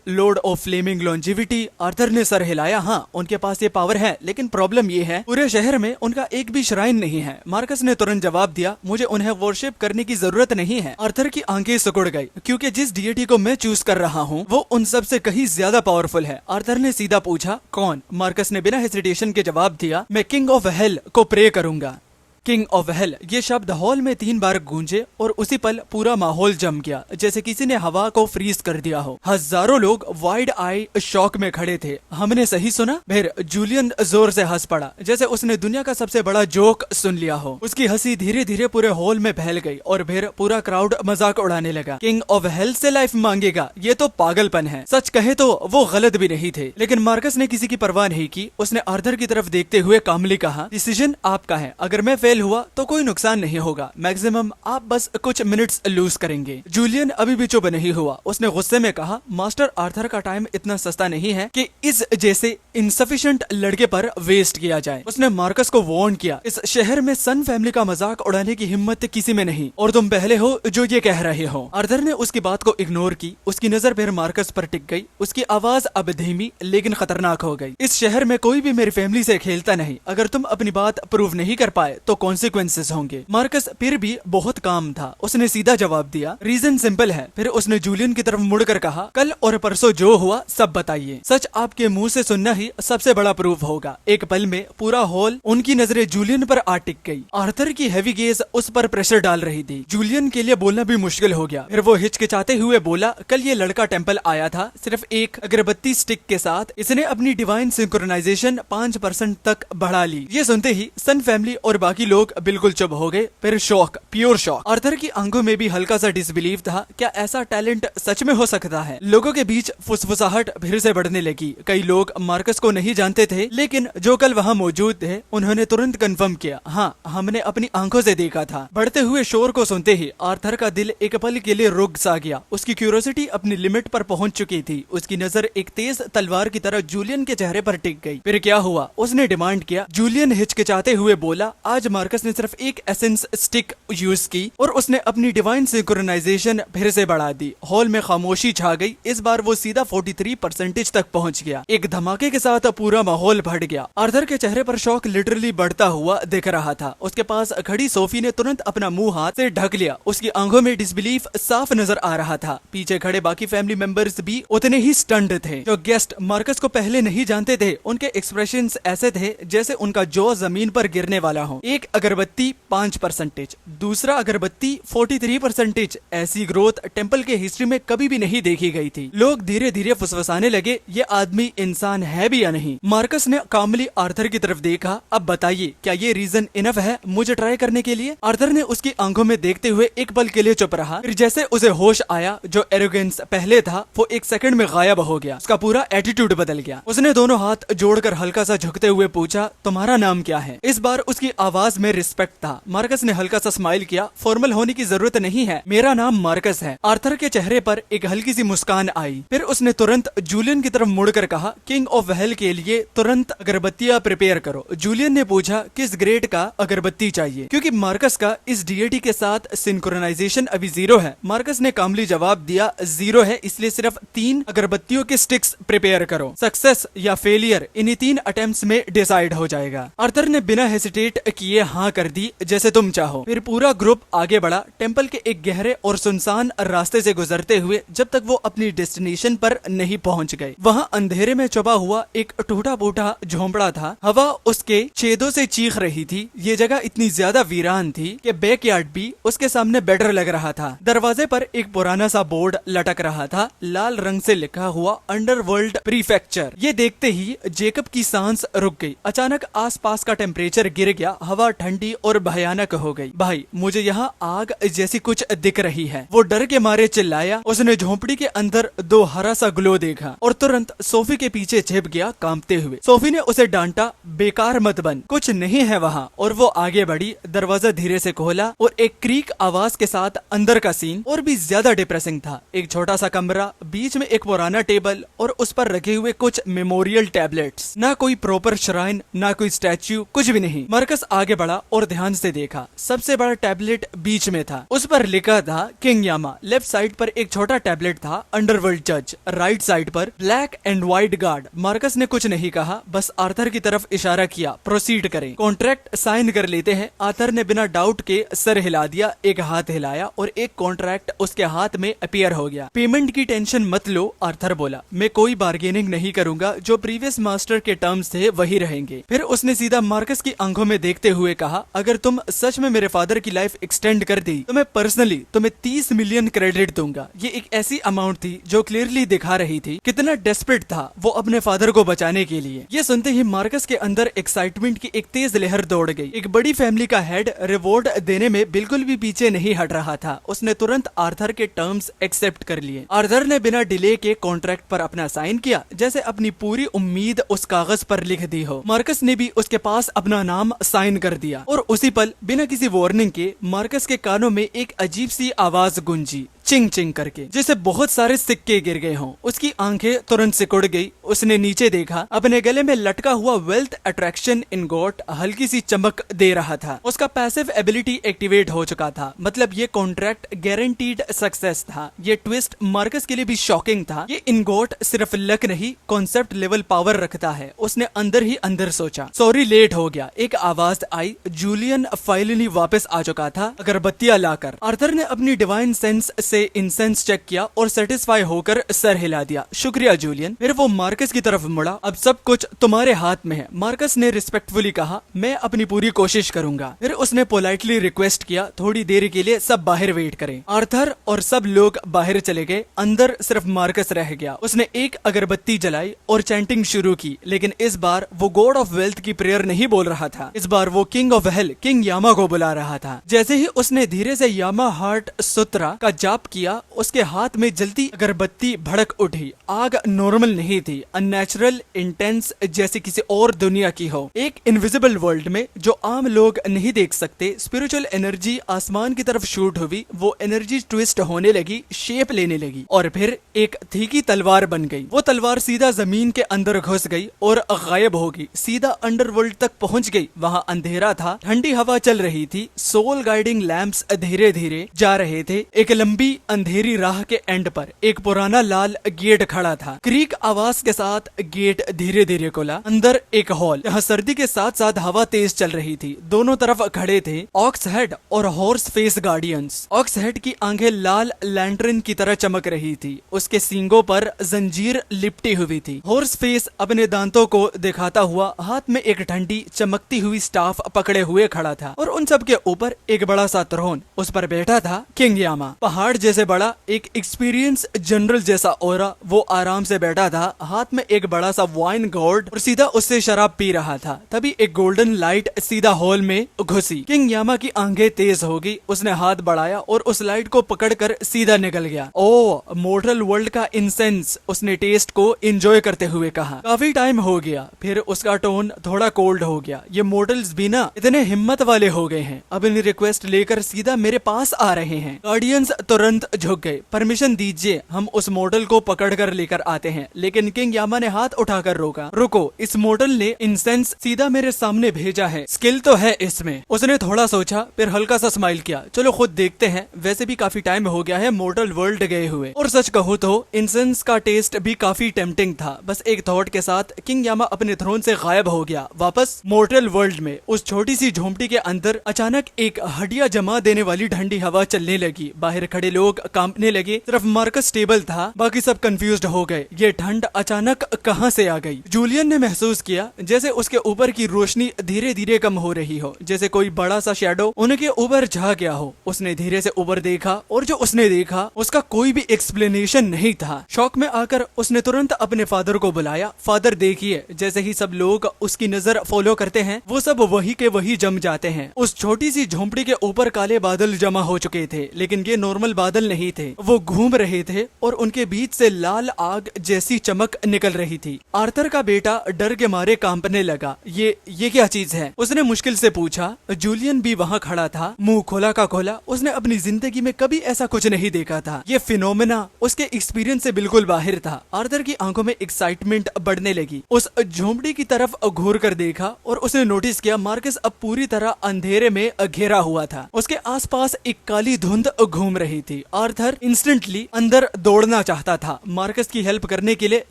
S1: lord of flaming longevity. Arthur ने सर हिलाया, हाँ उनके पास ये पावर है, लेकिन प्रॉब्लम ये है पूरे शहर में उनका एक भी श्राइन नहीं है। मार्कस ने तुरंत जवाब दिया, मुझे उन्हें वर्शिप करने की जरूरत नहीं है। आर्थर की आंखें सिकुड़ गई, क्योंकि जिस डीएटी को मैं चूज कर रहा हूँ वो उन सब से कहीं ज्यादा पावरफुल है। आर्थर ने सीधा पूछा, कौन? मार्कस ने बिना हेसिटेशन के जवाब दिया, मैं किंग ऑफ हेल को प्रे करूंगा। किंग ऑफ हेल, ये शब्द हॉल में 3 बार गूंजे और उसी पल पूरा माहौल जम गया, जैसे किसी ने हवा को फ्रीज कर दिया हो। हजारों लोग वाइड आई शॉक में खड़े थे। हमने सही सुना? फिर जूलियन जोर से हंस पड़ा, जैसे उसने दुनिया का सबसे बड़ा जोक सुन लिया हो। उसकी हंसी धीरे धीरे पूरे हॉल में फैल गई और फिर पूरा क्राउड मजाक उड़ाने लगा। किंग ऑफ हेल से लाइफ मांगेगा, ये तो पागलपन है। सच कहे तो वो गलत भी नहीं थे, लेकिन मार्कस ने किसी की परवाह नहीं की। उसने आर्थर की तरफ देखते हुए कामली कहा, डिसीजन आपका है, अगर मैं फेल हुआ तो कोई नुकसान नहीं होगा, मैक्सिमम आप बस कुछ मिनट्स लूज करेंगे। जूलियन अभी भी चुप नहीं हुआ। उसने गुस्से में कहा, मास्टर आर्थर का टाइम इतना सस्ता नहीं है कि इस जैसे इनसफिशिएंट लड़के पर वेस्ट किया जाए। उसने मार्कस को वार्न किया, इस शहर में सन फैमिली का मजाक उड़ाने की हिम्मत किसी में नहीं, और तुम पहले हो जो ये कह रहे हो। आर्थर ने उसकी बात को इग्नोर की। उसकी नजर फिर मार्कस पर टिक गई। उसकी आवाज अब धीमी लेकिन खतरनाक हो गई, इस शहर में कोई भी मेरी फैमिली से खेलता नहीं। अगर तुम अपनी बात प्रूव नहीं कर पाए तो कॉन्सिक्वेंसेस होंगे। मार्कस फिर भी बहुत काम था। उसने सीधा जवाब दिया, रीजन सिंपल है। फिर उसने जूलियन की तरफ मुड़कर कहा, कल और परसों जो हुआ सब बताइए। सच आपके मुंह से सुनना ही सबसे बड़ा प्रूफ होगा। एक पल में पूरा हॉल उनकी नजरें जूलियन पर आ टिक गई। आर्थर की हैवी गेज उस पर प्रेशर डाल रही थी। जूलियन के लिए बोलना भी मुश्किल हो गया। फिर वो हिचकिचाते हुए बोला, कल ये लड़का टेंपल आया था सिर्फ एक अगरबत्ती स्टिक के साथ। इसने अपनी डिवाइन सिंक्रोनाइजेशन 5% तक बढ़ा ली। ये सुनते ही सन फैमिली और बाकी लोग बिल्कुल चुप हो गए। फिर शॉक, प्योर शॉक। आर्थर की आंखों में भी हल्का सा डिसबिलीव था। क्या ऐसा टैलेंट सच में हो सकता है? लोगों के बीच फुसफुसाहट फिर से बढ़ने लगी। कई लोग मार्कस को नहीं जानते थे, लेकिन जो कल वहाँ मौजूद थे उन्होंने तुरंत कंफर्म किया, हाँ हमने अपनी आंखों से देखा था। बढ़ते हुए शोर को सुनते ही आर्थर का दिल एक पल के लिए रुक सा गया। उसकी क्यूरियोसिटी अपनी लिमिट पर पहुंच चुकी थी। उसकी नजर एक तेज तलवार की तरह जूलियन के चेहरे पर टिक गई। फिर क्या हुआ? उसने डिमांड किया। जूलियन हिचकिचाते हुए बोला, आज मार्कस ने सिर्फ एक एसेंस स्टिक यूज की और उसने अपनी डिवाइन सिंक्रोनाइजेशन फिर से बढ़ा दी। हॉल में खामोशी छा गई। इस बार वो सीधा 43% तक पहुंच गया। एक धमाके के साथ पूरा माहौल फट गया। आर्थर के चेहरे पर शौक लिटरली बढ़ता हुआ दिख रहा था। उसके पास खड़ी सोफी ने तुरंत अपना मुंह हाथ से ढक लिया। उसकी आंखों में डिसबिलीफ साफ नजर आ रहा था। पीछे खड़े बाकी फैमिली मेंबर्स भी उतने ही स्टन्ड थे। जो गेस्ट मार्कस को पहले नहीं जानते थे, उनके एक्सप्रेशंस ऐसे थे जैसे उनका जौ जमीन पर गिरने वाला हो। एक अगरबत्ती 5%, दूसरा अगरबत्ती 43%। ऐसी ग्रोथ टेंपल के हिस्ट्री में कभी भी नहीं देखी गई थी। लोग धीरे धीरे फुसफुसाने लगे, ये आदमी इंसान है भी या नहीं। मार्कस ने कामली आर्थर की तरफ देखा, अब बताइए क्या ये रीजन इनफ है मुझे ट्राई करने के लिए? आर्थर ने उसकी आंखों में देखते हुए एक पल के लिए चुप रहा। फिर जैसे उसे होश आया, जो एरोगेंस पहले था वो एक सेकंड में गायब हो गया। उसका पूरा एटीट्यूड बदल गया। उसने दोनों हाथ जोड़कर हल्का सा झुकते हुए पूछा, तुम्हारा नाम क्या है? इस बार उसकी आवाज में रिस्पेक्ट था। मार्कस ने हल्का सा स्माइल किया, फॉर्मल होने की जरूरत नहीं है, मेरा नाम मार्कस है। आर्थर के चेहरे पर एक हल्की सी मुस्कान आई। फिर उसने तुरंत जूलियन की तरफ मुड़कर कहा, किंग ऑफ हेल के लिए तुरंत अगरबत्तियां प्रिपेयर करो। जूलियन ने पूछा, किस ग्रेड का अगरबत्ती चाहिए? क्योंकि मार्कस का इस डीएटी के साथ सिंक्रोनाइजेशन अभी 0 है। मार्कस ने कामली जवाब दिया, 0 है इसलिए सिर्फ 3 अगरबत्तियों के स्टिक्स प्रिपेयर करो। सक्सेस या फेलियर इन्हीं 3 अटेम्प्ट्स में डिसाइड हो जाएगा। आर्थर ने बिना हेसिटेट किए हाँ कर दी जैसे तुम चाहो। फिर पूरा ग्रुप आगे बढ़ा, टेम्पल के एक गहरे और सुनसान रास्ते से गुजरते हुए, जब तक वो अपनी डेस्टिनेशन पर नहीं पहुंच गए। वहाँ अंधेरे में छुपा हुआ एक टूटा फूटा झोंपड़ा था। हवा उसके छेदों से चीख रही थी। ये जगह इतनी ज्यादा वीरान थी कि बैकयार्ड भी उसके सामने बेटर लग रहा था। दरवाजे पर एक पुराना सा बोर्ड लटक रहा था, लाल रंग से लिखा हुआ अंडरवर्ल्ड प्रीफेक्चर। ये देखते ही जेकब की सांस रुक गई। अचानक आसपास का टेम्परेचर गिर गया, हवा ठंडी और भयानक हो गई। भाई, मुझे यहाँ आग जैसी कुछ दिख रही है, वो डर के मारे चिल्लाया। उसने झोंपड़ी के अंदर दो हरा सा ग्लो देखा और तुरंत सोफी के पीछे छिप गया कांपते हुए। सोफी ने उसे डांटा, बेकार मत बन, कुछ नहीं है वहाँ। और वो आगे बढ़ी, दरवाजा धीरे से खोला और एक क्रीक आवाज के साथ अंदर का सीन और भी ज्यादा डिप्रेसिंग था। एक छोटा सा कमरा, बीच में एक पुराना टेबल और उस पर रखे हुए कुछ मेमोरियल टैबलेट्स। ना कोई प्रॉपर श्राइन, ना कोई स्टैच्यू, कुछ भी नहीं। मार्कस आगे बढ़ा और ध्यान से देखा। सबसे बड़ा टैबलेट बीच में था, उस पर लिखा था किंग यामा। लेफ्ट साइड पर एक छोटा टैबलेट था, अंडरवर्ल्ड जज। राइट साइड पर black and white guard. Marcus ने कुछ नहीं कहा, बस आर्थर की तरफ इशारा किया, प्रोसीड करें, कॉन्ट्रैक्ट साइन कर लेते हैं। आर्थर ने बिना डाउट के सर हिला दिया, एक हाथ हिलाया और एक कॉन्ट्रैक्ट उसके हाथ में अपीयर हो गया। पेमेंट की टेंशन मत लो, आर्थर बोला, मैं कोई बार्गेनिंग नहीं करूंगा, जो प्रीवियस मास्टर के टर्म्स थे वही रहेंगे। फिर उसने सीधा मार्कस की आंखों में देखते हुए कहा, अगर तुम सच में मेरे फादर की लाइफ एक्सटेंड कर दी तो मैं पर्सनली तुम्हें 30 मिलियन क्रेडिट दूंगा। ये एक ऐसी अमाउंट थी जो क्लियरली दिखा रही थी कितना डेस्परेट था वो अपने फादर को बचाने के लिए। ये सुनते ही मार्कस के अंदर एक्साइटमेंट की एक तेज लहर दौड़ गई। एक बड़ी फैमिली का हेड रिवॉर्ड देने में बिल्कुल भी पीछे नहीं हट रहा था। उसने तुरंत आर्थर के टर्म्स एक्सेप्ट कर लिए। आर्थर ने बिना डिले के कॉन्ट्रैक्ट पर अपना साइन किया, जैसे अपनी पूरी उम्मीद उस कागज पर लिख दी हो। मार्कस ने भी उसके पास अपना नाम साइन कर दिया और उसी पल बिना किसी वार्निंग के मार्कस के कानों में एक अजीब सी आवाज गूंजी, चिंग चिंग करके, जैसे बहुत सारे सिक्के गिर गए हों। उसकी आंखें तुरंत सिकुड़ गई। उसने नीचे देखा, अपने गले में लटका हुआ वेल्थ अट्रैक्शन इनगोट हल्की सी चमक दे रहा था। उसका पैसिव एबिलिटी एक्टिवेट हो चुका था, मतलब ये कॉन्ट्रैक्ट गारंटीड सक्सेस था। ये ट्विस्ट मार्कस के लिए भी शॉकिंग था। ये इनगोट सिर्फ लक नहीं, कॉन्सेप्ट लेवल पावर रखता है। उसने अंदर ही अंदर सोचा। सॉरी, लेट हो गया। एक आवाज आई। जूलियन फाइनली वापस आ चुका था, अगरबत्तियां लाकर। आर्थर ने अपनी डिवाइन सेंस से इंसेंस चेक किया और सेटिस्फाई होकर सर हिला दिया। शुक्रिया जूलियन। फिर वो मार्कस की तरफ मुड़ा, अब सब कुछ तुम्हारे हाथ में है। मार्कस ने रिस्पेक्टफुली कहा, मैं अपनी पूरी कोशिश करूंगा। फिर उसने पोलाइटली रिक्वेस्ट किया, थोड़ी देर के लिए सब बाहर वेट करें। आर्थर और सब लोग बाहर चले गए, अंदर सिर्फ मार्कस रह गया। उसने एक अगरबत्ती जलाई और चैंटिंग शुरू की, लेकिन इस बार वो गॉड ऑफ वेल्थ की प्रेयर नहीं बोल रहा था। इस बार वो किंग ऑफ हेल, किंग यामा को बुला रहा था। जैसे ही उसने धीरे से यामा हार्ट सूत्रा का जाप किया, उसके हाथ में जलती अगरबत्ती भड़क उठी। आग नॉर्मल नहीं थी, अननेचुरल, इंटेंस, जैसे किसी और दुनिया की हो। एक इनविजिबल वर्ल्ड में जो आम लोग नहीं देख सकते, स्पिरिचुअल एनर्जी आसमान की तरफ शूट हुई। वो एनर्जी ट्विस्ट होने लगी, शेप लेने लगी और फिर एक तीखी तलवार बन गई। वो तलवार सीधा जमीन के अंदर घुस गई और गायब हो गई, सीधा अंडरवर्ल्ड तक पहुंच गई। वहाँ अंधेरा था, ठंडी हवा चल रही थी, सोल गाइडिंग लैंप्स धीरे धीरे जा रहे थे। एक लंबी अंधेरी राह के एंड पर एक पुराना लाल गेट खड़ा था। क्रीक आवाज के साथ गेट धीरे धीरे खुला। अंदर एक हॉल, जहाँ सर्दी के साथ साथ हवा तेज चल रही थी। दोनों तरफ खड़े थे ऑक्स हेड और horse face guardians. Ox head की आंखें लाल लैंटर्न की तरह चमक रही थी, उसके सींगों पर जंजीर लिपटी हुई थी। हॉर्स फेस अपने दांतों को दिखाता हुआ हाथ में एक ठंडी चमकती हुई स्टाफ पकड़े हुए खड़ा था और उन सब के ऊपर एक बड़ा सा थ्रोन, उस पर बैठा था किंग यामा। पहाड़ जैसे बड़ा, एक एक्सपीरियंस जनरल जैसा औरा, वो आराम से बैठा था, हाथ में एक बड़ा सा वाइन गोर्ड और सीधा उससे शराब पी रहा था। तभी एक गोल्डन लाइट सीधा हॉल में घुसी। किंग यामा की आंखें तेज हो गई। उसने हाथ बढ़ाया और उस लाइट को पकड़कर सीधा निकल गया। ओ, मोर्टल वर्ल्ड का इंसेंस, उसने टेस्ट को एंजॉय करते हुए कहा। काफी टाइम हो गया। फिर उसका टोन थोड़ा कोल्ड हो गया। ये मोर्टल्स भी ना इतने हिम्मत वाले हो गए हैं, अब इन रिक्वेस्ट लेकर सीधा मेरे पास आ रहे हैं। गार्डियंस तुरंत तुरंत झुक गए। परमिशन दीजिए, हम उस मॉडल को पकड़ कर लेकर आते हैं। लेकिन किंग यामा ने हाथ उठाकर रोका। रुको, इस मॉडल ने इंसेंस सीधा मेरे सामने भेजा है, स्किल तो है इसमें। उसने थोड़ा सोचा, फिर हल्का सा स्माइल किया। चलो खुद देखते हैं, वैसे भी काफी टाइम हो गया है मॉडल वर्ल्ड गए हुए। और सच कहूँ तो इंसेंस का टेस्ट भी काफी टेम्पटिंग था। बस एक थॉट के साथ किंग यामा अपने थ्रोन से गायब हो गया। वापस मॉर्टल वर्ल्ड में उस छोटी सी झोंपड़ी के अंदर अचानक एक हड्डियां जमा देने वाली ठंडी हवा चलने लगी। बाहर खड़े लोग कांपने लगे। सिर्फ मार्कस स्टेबल था, बाकी सब कंफ्यूज्ड हो गए। ये ठंड अचानक कहां से आ गई? जूलियन ने महसूस किया जैसे उसके ऊपर की रोशनी धीरे धीरे कम हो रही हो, जैसे कोई बड़ा सा शैडो उनके ऊपर झा गया हो। उसने धीरे से ऊपर देखा और जो उसने देखा उसका कोई भी एक्सप्लेनेशन नहीं था। शॉक में आकर उसने तुरंत अपने फादर को बुलाया। फादर देखिए, जैसे ही सब लोग उसकी नजर फॉलो करते हैं वो सब वही के वही जम जाते हैं। उस छोटी सी झोंपड़ी के ऊपर काले बादल जमा हो चुके थे, लेकिन ये नॉर्मल बादल नहीं थे। वो घूम रहे थे और उनके बीच से लाल आग जैसी चमक निकल रही थी। आर्थर का बेटा डर के मारे कांपने लगा। ये क्या चीज है? उसने मुश्किल से पूछा। जूलियन भी वहाँ खड़ा था, मुंह खोला का खोला। उसने अपनी जिंदगी में कभी ऐसा कुछ नहीं देखा था। ये फिनोमेना उसके एक्सपीरियंस से बिल्कुल बाहर था। आर्थर की आंखों में एक्साइटमेंट बढ़ने लगी। उस झोंपड़ी की तरफ घूर कर देखा और उसने नोटिस किया मार्कस अब पूरी तरह अंधेरे में घेरा हुआ था। उसके आसपास एक काली धुंध घूम रही थी। आर्थर इंस्टेंटली अंदर दौड़ना चाहता था मार्कस की हेल्प करने के लिए,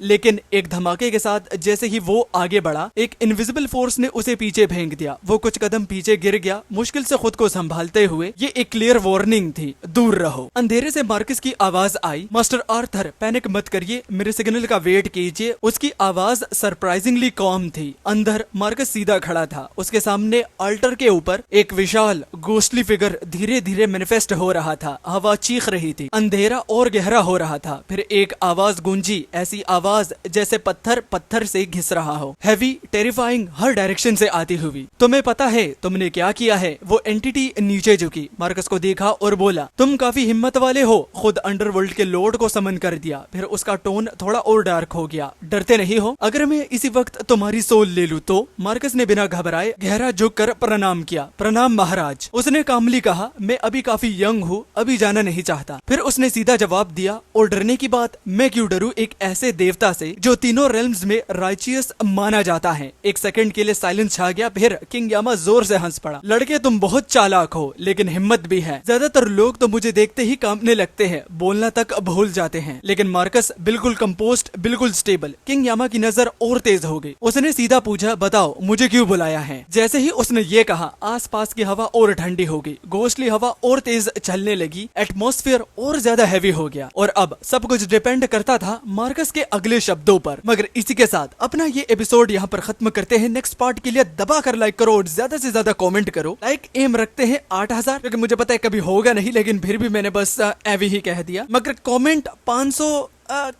S1: लेकिन एक धमाके के साथ जैसे ही वो आगे बढ़ा एक इनविजिबल फोर्स ने उसे पीछे फेंक दिया। वो कुछ कदम पीछे गिर गया, मुश्किल से खुद को संभालते हुए। ये एक क्लियर वार्निंग थी, दूर रहो। अंधेरे से मार्कस की आवाज आई, मास्टर आर्थर पैनिक मत करिए, मेरे सिग्नल का वेट कीजिए। उसकी आवाज सरप्राइजिंगली कॉम थी। अंदर मार्कस सीधा खड़ा था। उसके सामने अल्टर के ऊपर एक विशाल गोस्टली फिगर धीरे धीरे मैनिफेस्ट हो रहा था। हवा चीख रही थी, अंधेरा और गहरा हो रहा था। फिर एक आवाज गूंजी, ऐसी आवाज जैसे पत्थर पत्थर से घिस रहा हो, हैवी, टेरिफाइंग, हर डायरेक्शन से आती हुई। तुम्हें पता है तुमने क्या किया है? वो एंटिटी नीचे झुकी, मार्कस को देखा और बोला, तुम काफी हिम्मत वाले हो, खुद अंडरवर्ल्ड के लॉर्ड को समन कर दिया। फिर उसका टोन थोड़ा और डार्क हो गया। डरते नहीं हो? अगर मैं इसी वक्त तुम्हारी सोल ले लूं तो? मार्कस ने बिना घबराए गहरा झुककर प्रणाम किया। प्रणाम महाराज। उसने कामली कहा, मैं अभी काफी यंग हूँ, अभी जाना नहीं चाहता। फिर उसने सीधा जवाब दिया, और डरने की बात, मैं क्यों डरूं एक ऐसे देवता से जो तीनों रेल्म्स में राइचियस माना जाता है। एक सेकंड के लिए साइलेंस छा गया। फिर किंग यामा जोर से हंस पड़ा। लड़के तुम बहुत चालाक हो, लेकिन हिम्मत भी है। ज्यादातर लोग तो मुझे देखते ही कांपने लगते हैं, बोलना तक भूल जाते हैं, लेकिन मार्कस बिल्कुल कंपोस्ट, बिल्कुल स्टेबल। किंग यामा की नजर और तेज हो गई। उसने सीधा पूछा, बताओ मुझे क्यों बुलाया है? जैसे ही उसने ये कहा आसपास की हवा और ठंडी हो गई, गोस्टली हवा और तेज चलने लगी, एटमॉस्फेयर और ज्यादा हैवी हो गया। और अब सब कुछ डिपेंड करता था मार्कस के अगले शब्दों पर। मगर इसी के साथ अपना ये एपिसोड यहाँ पर खत्म करते हैं। नेक्स्ट पार्ट के लिए दबा कर लाइक करो और ज्यादा से ज्यादा कमेंट करो। लाइक एम रखते हैं 8000, क्योंकि मुझे पता है कभी होगा नहीं, लेकिन फिर भी मैंने बस एवी ही कह दिया। मगर कमेंट 500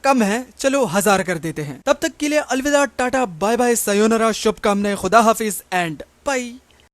S1: कम है, चलो 1000 कर देते हैं। तब तक के लिए अलविदा, टाटा, बाय बाय, सयोनरा, शुभकामनाएं, खुदा हाफिज एंड बाय।